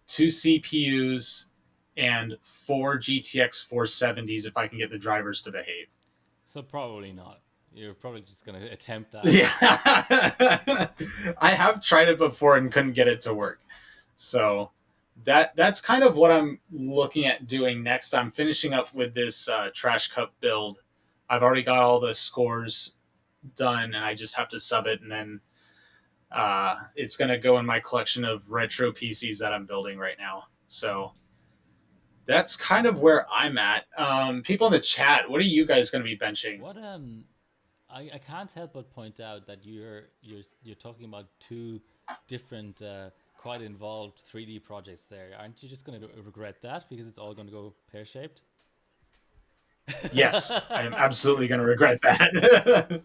2 CPUs and 4 GTX 470s if I can get the drivers to behave. So probably not. You're probably just gonna attempt that. Yeah. I have tried it before and couldn't get it to work. So that's kind of what I'm looking at doing next. I'm finishing up with this trash cup build. I've already got all the scores done, and I just have to sub it, and then it's going to go in my collection of retro PCs that I'm building right now. So that's kind of where I'm at. People in the chat, what are you guys going to be benching? What I can't help but point out that you're talking about two different quite involved 3D projects there. Aren't you just going to regret that because it's all going to go pear shaped? Yes, I am absolutely going to regret that.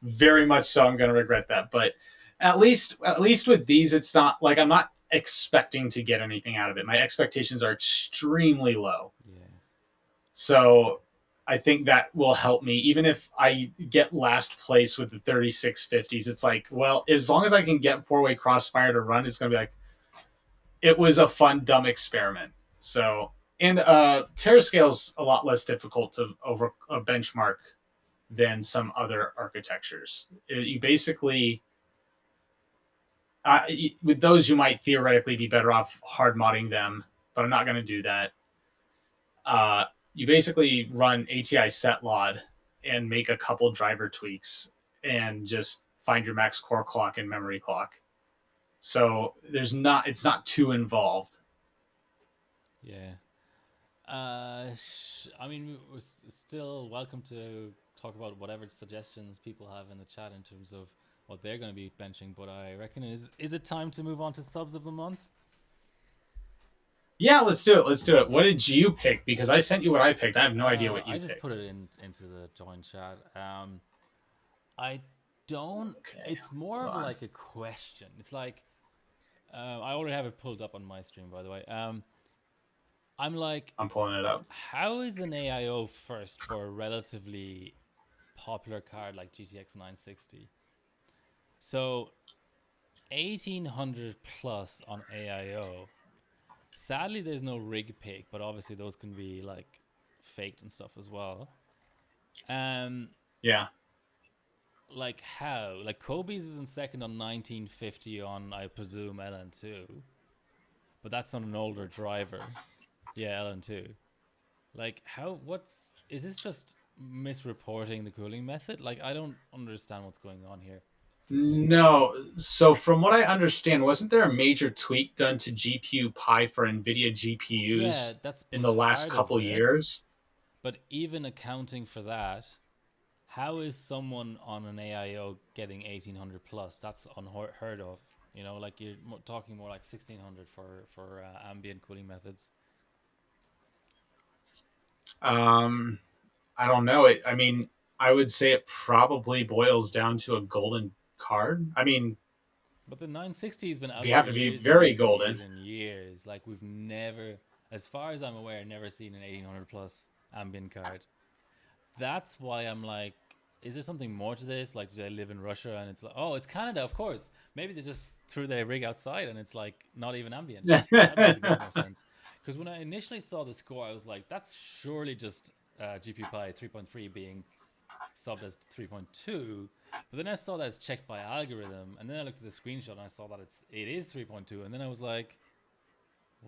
Very much so. I'm going to regret that, but at least with these, it's not like I'm not expecting to get anything out of it. My expectations are extremely low. Yeah. So I think that will help me. Even if I get last place with the 3650s, it's like, well, as long as I can get 4-way crossfire to run, it's going to be like, it was a fun, dumb experiment. So, and Terrascale's a lot less difficult to over a benchmark than some other architectures. You basically, with those, you might theoretically be better off hard modding them, but I'm not going to do that. You basically run ATI setlod and make a couple driver tweaks and just find your max core clock and memory clock. So it's not too involved. Yeah. I mean, we're still welcome to talk about whatever suggestions people have in the chat in terms of what they're going to be benching. But I reckon is it time to move on to subs of the month? Yeah, let's do it. Let's do it. What did you pick? Because I sent you what I picked. I have no idea what you picked. I just put it into the join chat. I don't. Okay, it's more of like a question. It's like I already have it pulled up on my stream, by the way. I'm pulling it up. How is an AIO first for a relatively popular card like GTX 960? So 1800 plus on AIO. Sadly, there's no rig pick, but obviously those can be like faked and stuff as well. Yeah. Like how? Like Kobe's is in second on 1950 on, I presume, LN2. But that's on an older driver. Yeah, LN2. Like how, is this just misreporting the cooling method? Like I don't understand what's going on here. No. So from what I understand, wasn't there a major tweak done to GPU Pi for NVIDIA GPUs in the last couple years? But even accounting for that, how is someone on an AIO getting 1800 plus? That's unheard of. You know, like you're talking more like 1600 for ambient cooling methods. I don't know. I mean, I would say it probably boils down to a golden card. I mean, but the 960 has been out. You have to be very golden. Years and years. Like we've never, as far as I'm aware, never seen an 1800 plus ambient card. That's why I'm like, is there something more to this? Like, do they live in Russia and it's like, oh, it's Canada, of course. Maybe they just threw their rig outside and it's like not even ambient. That makes a bit more sense. Because when I initially saw the score, I was like, that's surely just GPU Pi 3.3 being subbed as 3.2. But then I saw that it's checked by algorithm, and then I looked at the screenshot and I saw that it is 3.2, and then I was like,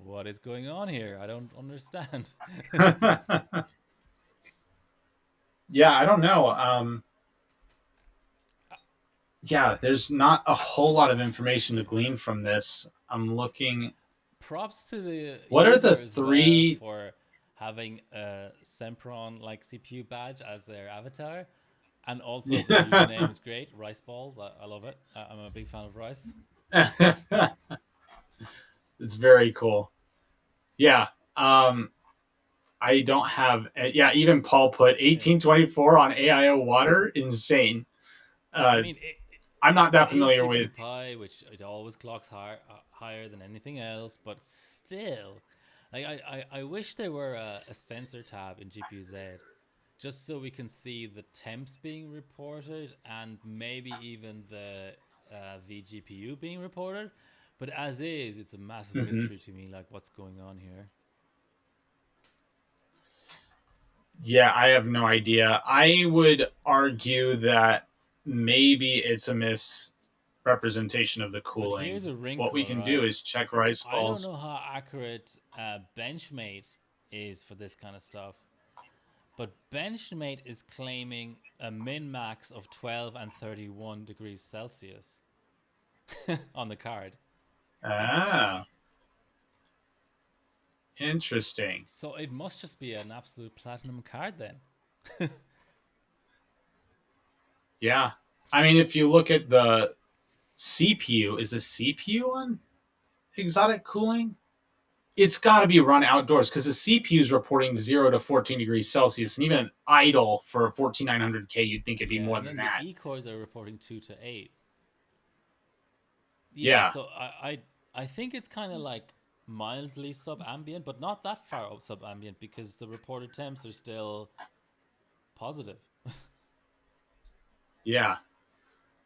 what is going on here? I don't understand. Yeah, I don't know. Yeah, there's not a whole lot of information to glean from this. I'm looking. Props to the What are user the as well three? for having a Sempron like CPU badge as their avatar, and also the username is great. Rice balls, I love it. I'm a big fan of rice. It's very cool. Yeah. I don't have. Yeah, even Paul put Yeah, 1824 on AIO water. Insane. I Uh, mean I'm not it that is familiar GPU with. Pi, which it always clocks higher than anything else, but still, like I wish there were a sensor tab in GPU Z, just so we can see the temps being reported and maybe even the vGPU being reported. But as is, it's a massive Mhm. mystery to me, like what's going on here. Yeah, I have no idea. I would argue that maybe it's a misrepresentation of the But here's cooling. a What we wrinkle, can do right? is check rice I don't balls. know how accurate Benchmate is for this kind of stuff, but Benchmate is claiming a min max of 12 and 31 degrees Celsius on the card. Ah, interesting. So it must just be an absolute platinum card then. Yeah. I mean, if you look at the CPU, is the CPU on exotic cooling? It's got to be run outdoors because the CPU is reporting 0 to 14 degrees Celsius, and even idle for 14900K, you'd think it'd be Yeah, more and than then the that. E cores are reporting 2 to 8. Yeah, Yeah, so I think it's kind of like mildly sub-ambient, but not that far up sub-ambient because the reported temps are still positive. yeah,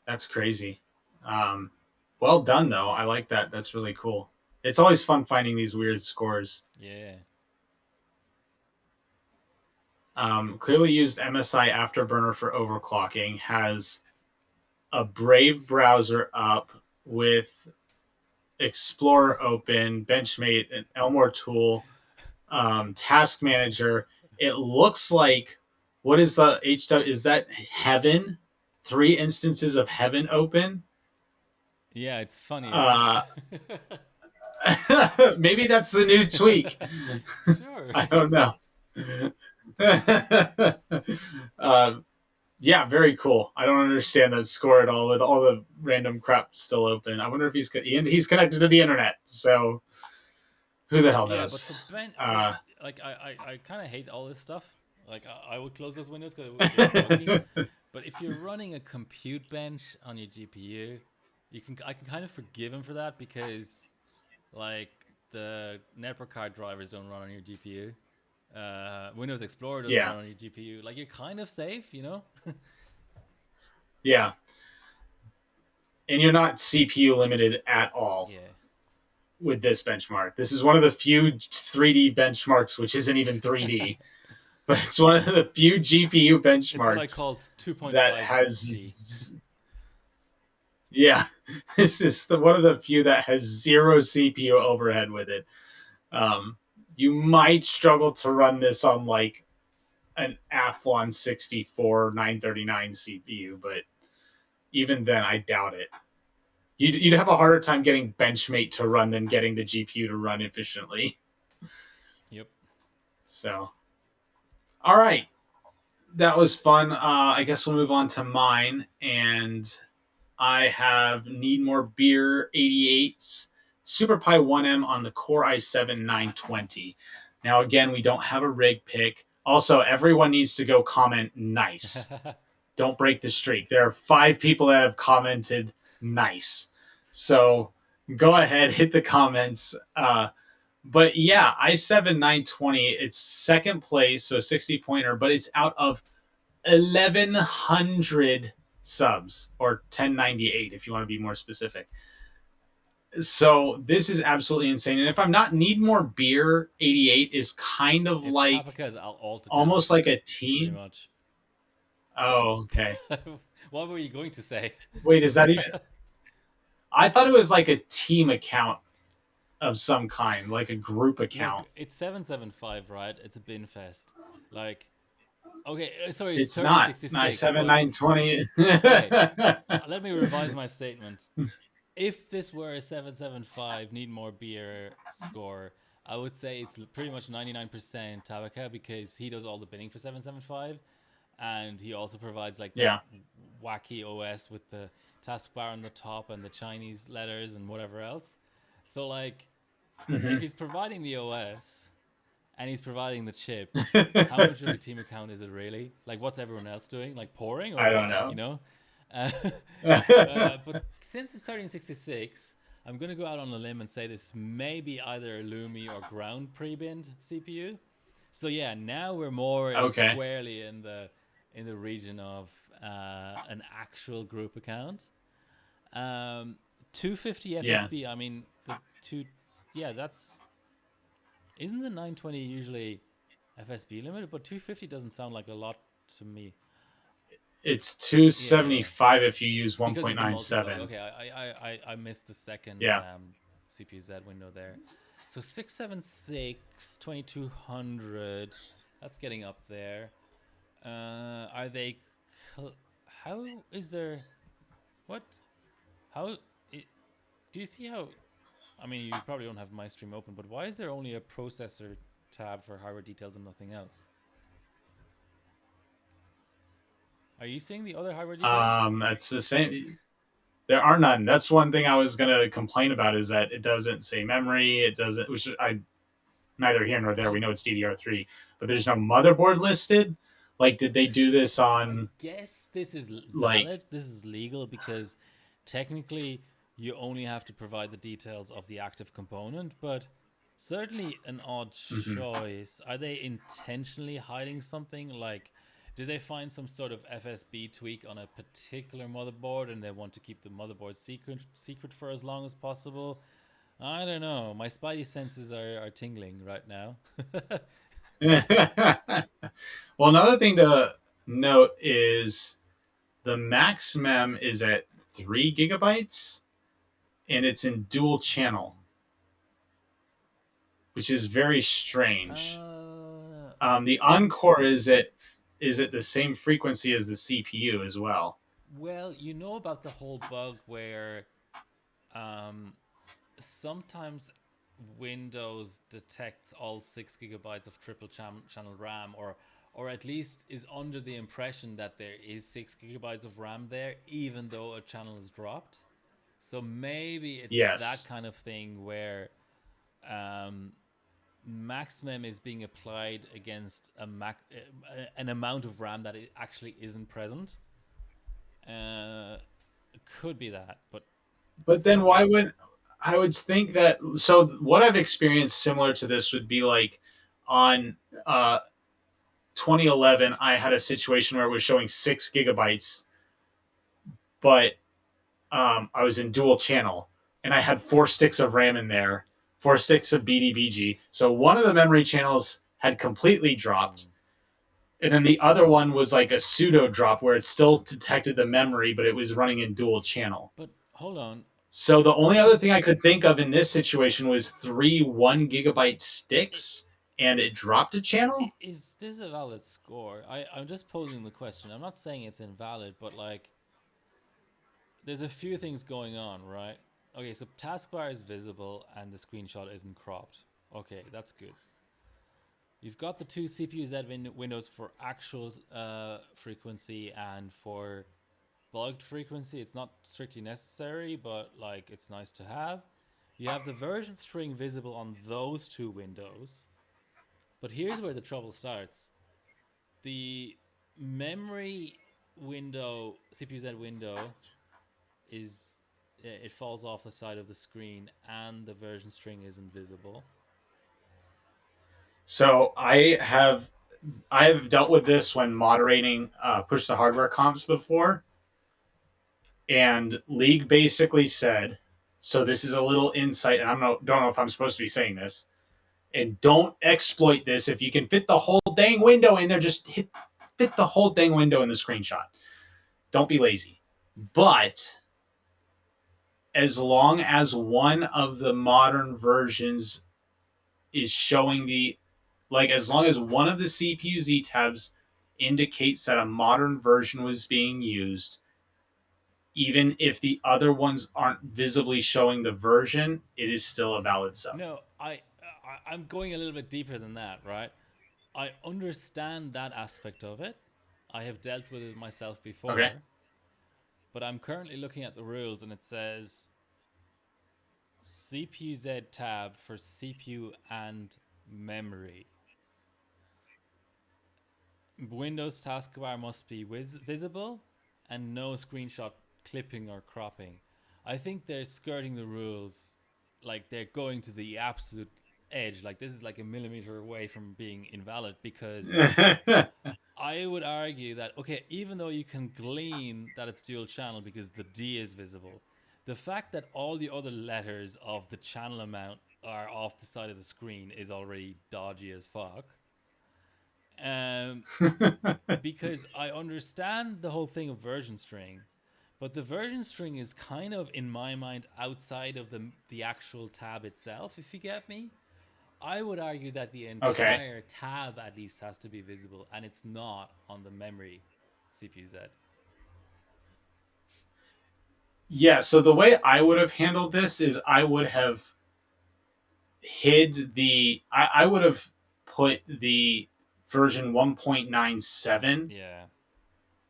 that's crazy. Um, well done, though. I like that. That's really cool. It's always fun finding these weird scores. Yeah. Clearly used MSI Afterburner for overclocking, has a Brave browser up with Explorer open, Benchmate, an Elmore tool, Task Manager. It looks like, what is the HW? Is that Heaven? Three instances of Heaven open. Yeah, it's funny, isn't Uh, it? maybe that's the new tweak. Sure. I don't know. uh, yeah, very cool. I don't understand that score at all with all the random crap still open. I wonder if he's connected to the internet. So who the hell Yeah, but knows? for Ben, for Uh, like, I kind of hate all this stuff. Like, I would close those windows because it's buggy. But if you're running a compute bench on your GPU, I can kind of forgive him for that because like the network card drivers don't run on your GPU. Windows Explorer doesn't yeah, run on your GPU. Like you're kind of safe, you know? yeah, and you're not CPU limited at all Yeah. with this benchmark. This is one of the few 3D benchmarks which isn't even 3D, but it's one of the few GPU It's what I benchmarks call that 2.5D. has. Yeah, this is one of the few that has zero CPU overhead with it. Um, you might struggle to run this on like an Athlon 64 939 CPU, but even then, I doubt it. You'd have a harder time getting Benchmate to run than getting the GPU to run efficiently. Yep. So, all right, that was fun. I guess we'll move on to mine, and I have Need More Beer 88s, Super Pi 1M on the Core i7 920. Now, again, we don't have a rig pick. Also, everyone needs to go comment nice. Don't break the streak. There are 5 people that have commented nice. So go ahead, hit the comments. But yeah, i7 920, it's second place, so 60 pointer, but it's out of 1100 subs or 1098 if you want to be more specific. So this is absolutely insane. And if I'm not, Need More Beer 88 is kind of It's like Tapaka's Alta almost Gas, like a pretty team. much. Oh, okay. What were you going to say? Wait, is that even? I thought it was like a team account of some kind, like a group Look, account. it's 775, right? It's a bin fest. Like, okay, sorry, it's It's not. My 1366, seven but nine twenty. okay, let me revise my statement. If this were a 775 need more beer score, I would say it's pretty much 99% Tabaka because he does all the bidding for 775, and he also provides like that Yeah. wacky OS with the taskbar on the top and the Chinese letters and whatever else. So like if Hmm. he's providing the OS and he's providing the chip, how much of a team account is it really? Like, what's everyone else doing? Like pouring or I don't what? know. You know? Uh, but since it's 1366, I'm gonna go out on a limb and say this may be either a Lumi or ground pre-binned CPU. So yeah, now we're more Okay. squarely in the region of an actual group account. Um, 250 Yeah. FSB. I mean, the two. Yeah, that's isn't the 920 usually FSB limited, but 250 doesn't sound like a lot to me. It's Yeah, 275 if you use because of the multi-block. 1.97. Okay, I missed the second Yeah. CPU Z window there. So 676 2200. That's getting up there. Are they? How is there? What? How? It, do you see how? I mean, you probably don't have my stream open, but why is there only a processor tab for hardware details and nothing else? Are you seeing the other hardware details? That's the same. There are none. That's one thing I was gonna complain about is that it doesn't say memory. It doesn't, which I neither here nor there. I We know it's DDR3, but there's no motherboard listed. Like, did they do this I on guess this is like? valid. This is legal because technically you only have to provide the details of the active component, but certainly an odd Mhm. choice. Are they intentionally hiding something? Like, did they find some sort of FSB tweak on a particular motherboard and they want to keep the motherboard secret for as long as possible? I don't know. My spidey senses are tingling right now. Well, another thing to note is the max mem is at 3 GB, and it's in dual channel, which is very strange. uh, The Encore is at the same frequency as the CPU as well. well, you know about the whole bug where um, sometimes Windows detects all 6 GB of triple channel RAM, or at least is under the impression that there is 6 GB of RAM there, even though a channel is dropped. So maybe it's that Yes. kind of thing where um, maximum is being applied against an amount of RAM that it actually isn't present. Uh, could be that, but But then why would I would think that so what I've experienced similar to this would be like on 2011 I had a situation where it was showing 6 GB, but I was in dual channel and I had 4 sticks of RAM in there, 4 sticks of BDBG. So one of the memory channels had completely dropped, and then the other one was like a pseudo drop where it still detected the memory, but it was running in dual channel. but hold on. So the only other thing I could think of in this situation was 3 1 GB sticks, and it dropped a channel. Is this a valid score? I'm just posing the question. I'm not saying it's invalid, but like, there's a few things going on, right? Okay, so taskbar is visible and the screenshot isn't cropped. Okay, that's good. You've got the two CPU Z windows for actual frequency and for bugged frequency. It's not strictly necessary, but like it's nice to have. You have the version string visible on those two windows. But here's where the trouble starts. The memory window, CPU Z window, is it falls off the side of the screen and the version string isn't visible. So I have dealt with this when moderating push the hardware comps before, and League basically said, so this is a little insight, and don't know if I'm supposed to be saying this, and don't exploit this. If you can fit the whole dang window in there, just hit. fit the whole dang window in the screenshot. Don't be lazy. But as long as one of the modern versions is showing the, like, as long as one of the CPU Z tabs indicates that a modern version was being used, even if the other ones aren't visibly showing the version, it is still a valid sub. No, I'm going a little bit deeper than that, right? I understand that aspect of it. I have dealt with it myself Okay. before, but I'm currently looking at the rules and it says CPU Z tab for CPU and memory. Windows taskbar must be visible and no screenshot clipping or cropping. I think they're skirting the rules, like they're going to the absolute edge. Like this is like a millimeter away from being invalid because I would argue that, okay, even though you can glean that it's dual channel because the D is visible, the fact that all the other letters of the channel amount are off the side of the screen is already dodgy as fuck. Um, because I understand the whole thing of version string, but the version string is kind of, in my mind, outside of the actual tab itself, if you get me. I would argue that the Okay. entire tab at least has to be visible, and it's not on the memory CPU-Z. Yeah, so the way I would have handled this is I would have I would have put the version 1.97 Yeah,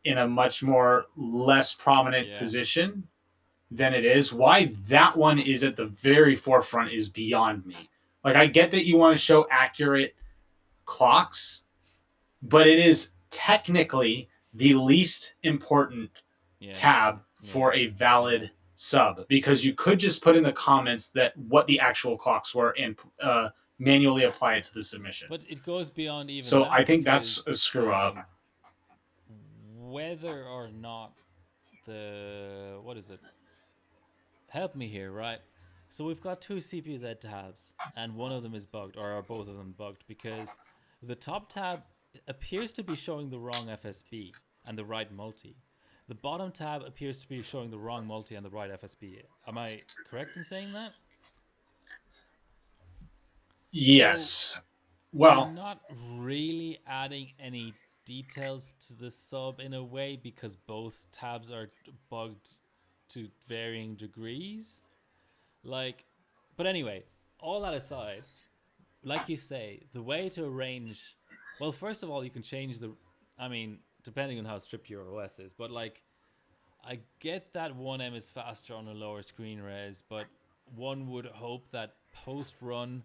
in a much more less prominent yeah, position than it is. Why that one is at the very forefront is beyond me. Like, I get that you want to show accurate clocks, but it is technically the least important yeah, tab yeah, for a yeah. valid sub, because you could just put in the comments that what the actual clocks were and manually apply it to the submission. But it goes beyond even So I that think that's a because screw up. whether or not what is it? Help me here, right? So we've got two CPU Z tabs, and one of them is bugged, or are both of them bugged? Because the top tab appears to be showing the wrong FSB and the right multi. The bottom tab appears to be showing the wrong multi and the right FSB. Am I correct in saying that? So Yes. you're Well, not really adding any details to the sub in a way because both tabs are bugged to varying degrees. Like, but anyway, all that aside, like you say, the way to arrange, well, first of all, you can change the, I mean, depending on how stripped your OS is, but like, I get that 1M is faster on a lower screen res, but one would hope that post run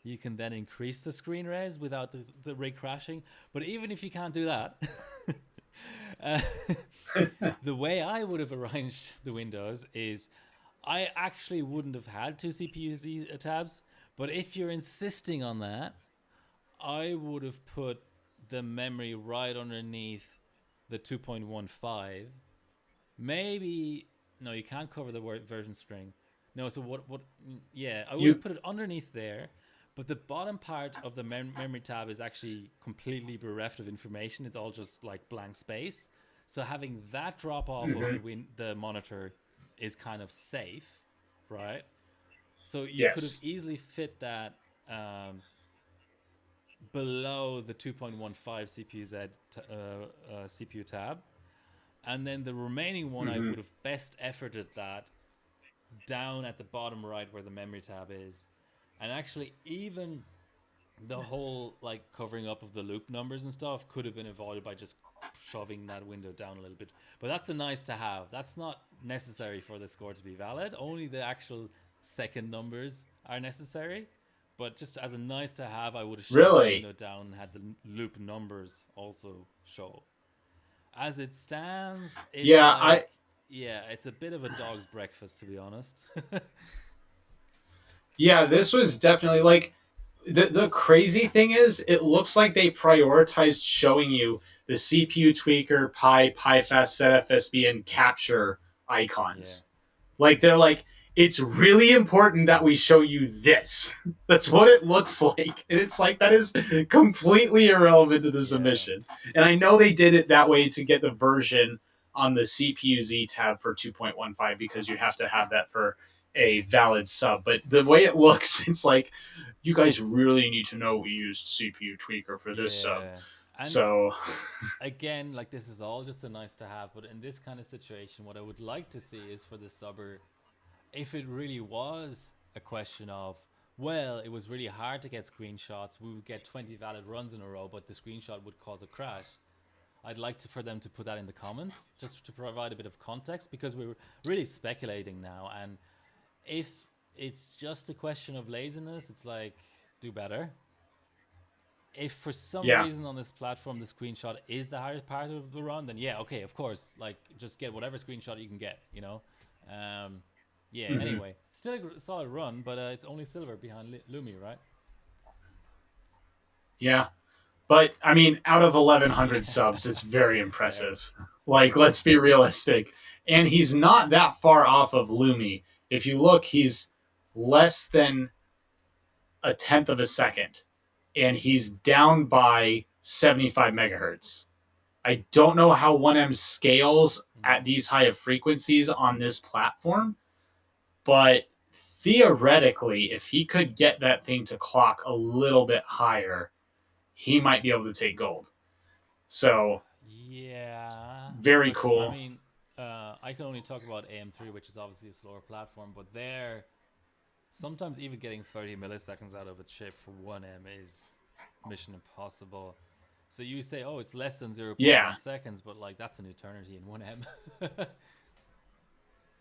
you can then increase the screen res without the rig crashing. But even if you can't do that, uh, the way I would have arranged the windows is I actually wouldn't have had two CPU tabs. But if you're insisting on that, I would have put the memory right underneath the 2.15. Maybe no, you can't cover the word version string. No, so what? Yeah, I would have you put it underneath there, but the bottom part of the memory tab is actually completely bereft of information. It's all just like blank space. So having that drop off of mhm. the monitor is kind of safe, right? So you could have Yes. easily fit that below the 2.15 CPU tab, and then the remaining one I Hmm. would have best efforted that down at the bottom right where the memory tab is. And actually, even the whole like covering up of the loop numbers and stuff could have been avoided by just shoving that window down a little bit. But that's a nice to have. That's not necessary for the score to be valid. Only the actual second numbers are necessary. But just as a nice to have, I would have shoved that Really? window down and had the loop numbers also show. As it stands, it's Yeah. like, yeah, it's a bit of a dog's breakfast, to be honest. Yeah. This was definitely like the crazy thing is, it looks like they prioritized showing you the CPU tweaker, Pi, PiFast, ZFSB, and capture Yeah. icons. Like, they're like, it's really important that we show you this. That's what it looks like. And it's like, that is completely irrelevant to the Yeah. submission. And I know they did it that way to get the version on the CPU Z tab for 2.15 because you have to have that for a valid sub. But the way it looks, it's like, you guys really need to know we used CPU tweaker for this sub. Yeah. And So, again, like this is all just a nice to have, but in this kind of situation, what I would like to see is for the subber, if it really was a question of, well, it was really hard to get screenshots, we would get 20 valid runs in a row, but the screenshot would cause a crash. I'd like for them to put that in the comments just to provide a bit of context because we're really speculating now. And if it's just a question of laziness, it's like, do better. If for some yeah. reason on this platform the screenshot is the hardest part of the run, then yeah, okay, of course, like just get whatever screenshot you can get, you know. Um, yeah. Mm-hmm. Anyway, still a solid run, but it's only silver behind Lumi, right? Yeah. But I mean, out of Yeah. 1,100 subs, it's very Fair. impressive. Like, let's be realistic. And he's not that far off of Lumi. If you look, he's less than a tenth of a second, and he's down by 75 megahertz. I don't know how 1M scales at Mm. these high of frequencies on this platform, but theoretically, if he could get that thing to clock a little bit higher, he might be able to take gold. So, Yeah, very but I cool. mean, I can only talk about AM3, which is obviously a slower platform, but there, sometimes even getting 30 milliseconds out of a chip for 1M is mission impossible. So you say, oh, it's less than zero point Yeah. 0.1 seconds, but like that's an eternity in 1M.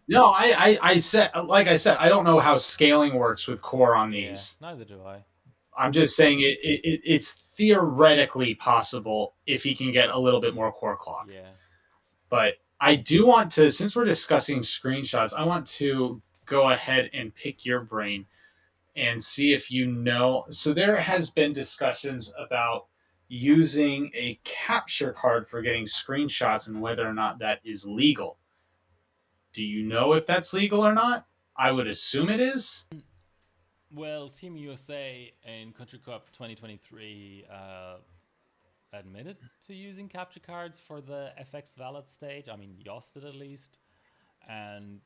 No, I said, like I said, I don't know how scaling works with core on Yeah, these. neither do I. I'm just saying it's theoretically possible if he can get a little bit more core clock. Yeah. But I do want to, since we're discussing screenshots, I want to go ahead and pick your brain and see if you know. So there has been discussions about using a capture card for getting screenshots and whether or not that is legal. Do you know if that's legal or not? I would assume it is. Well, Team USA in Country Cup 2023 admitted to using capture cards for the FX Valid stage. I mean, Yost did at least. And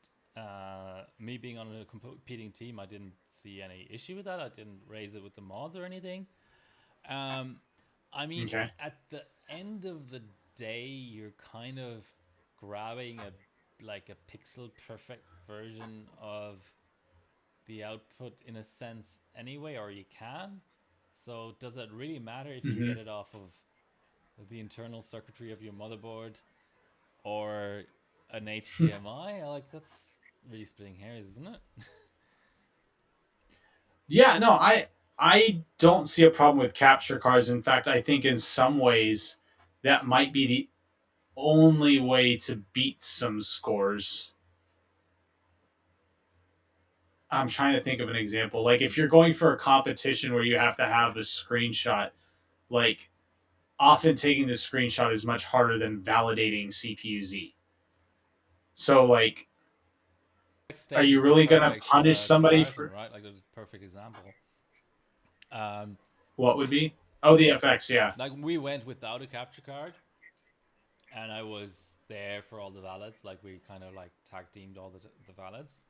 me being on a competing team, I didn't see any issue with that. I didn't raise it with the mods or anything. Um, I mean, Okay. at the end of the day, you're kind of grabbing a like a pixel perfect version of the output in a sense anyway, or you can. So does it really matter if you Mm-hmm. get it off of the internal circuitry of your motherboard or an HDMI? Like that's really splitting hairs, isn't it? Yeah, no, I don't see a problem with capture cards. In fact, I think in some ways that might be the only way to beat some scores. I'm trying to think of an example. Like if you're going for a competition where you have to have a screenshot, like often taking the screenshot is much harder than validating CPU Z. So like, Next are stage you is the really gonna perfect punish somebody comparison, for right? Like the perfect example. Um, what would be? Oh, the FX, yeah. like we went without a capture card, and I was there for all the valids. Like we kind of like tag teamed all the valids,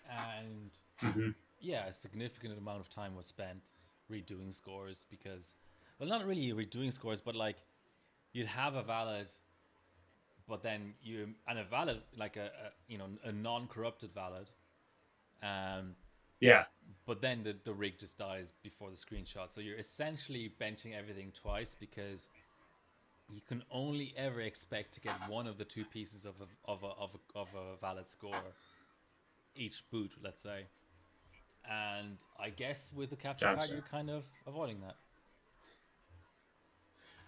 and Mm-hmm. yeah, a significant amount of time was spent redoing scores because, well, not really redoing scores, but like you'd have a valid, but then you and a valid like a you know a non-corrupted valid, um, Yeah, but then the rig just dies before the screenshot. So you're essentially benching everything twice because you can only ever expect to get one of the two pieces of a valid score each boot, let's say. And I guess with the capture card, gotcha. you're kind of avoiding that.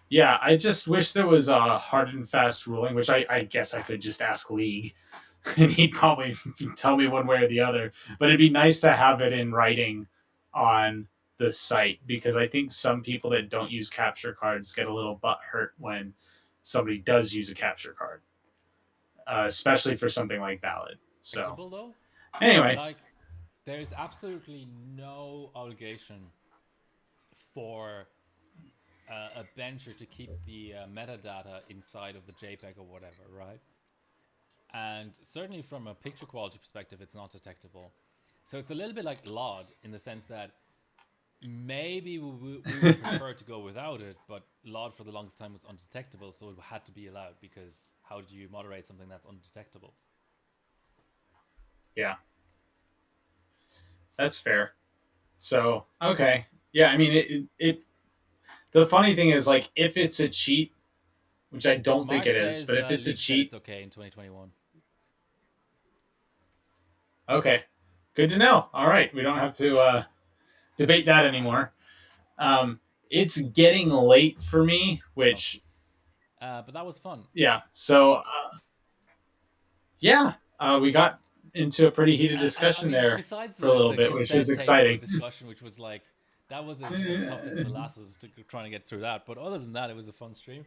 Yeah, I just wish there was a hard and fast ruling, which I guess I could just ask League, and he'd probably tell me one way or the other. But it'd be nice to have it in writing on the site because I think some people that don't use capture cards get a little butt hurt when somebody does use a capture card, especially for something like Valid. So Predictable though. Anyway, Like, there's absolutely no obligation for a bencher to keep the metadata inside of the JPEG or whatever, right? And certainly from a picture quality perspective, it's not detectable. So it's a little bit like LOD in the sense that maybe we would prefer to go without it, but LOD for the longest time was undetectable, so it had to be allowed because how do you moderate something that's undetectable? yeah, that's fair. So okay, yeah. I mean, it. The funny thing is, like, if it's a cheat, which I don't think Mark it is, says but if it's a Leaf said it's cheat, okay in 2021. okay, good to know. All right, we don't have to debate that anymore. Um, it's getting late for me, Oh, which but that was fun. yeah. So yeah, we got into a pretty heated I discussion mean, there besides for a little the bit, which was cassette tape exciting. discussion, which was like that was as tough as molasses to trying to get through that. But other than that, it was a fun stream.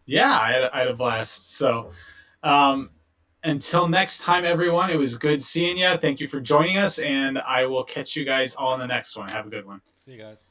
Yeah, I had a blast. So um, until next time, everyone, it was good seeing you. Thank you for joining us, and I will catch you guys all in the next one. Have a good one. See you guys.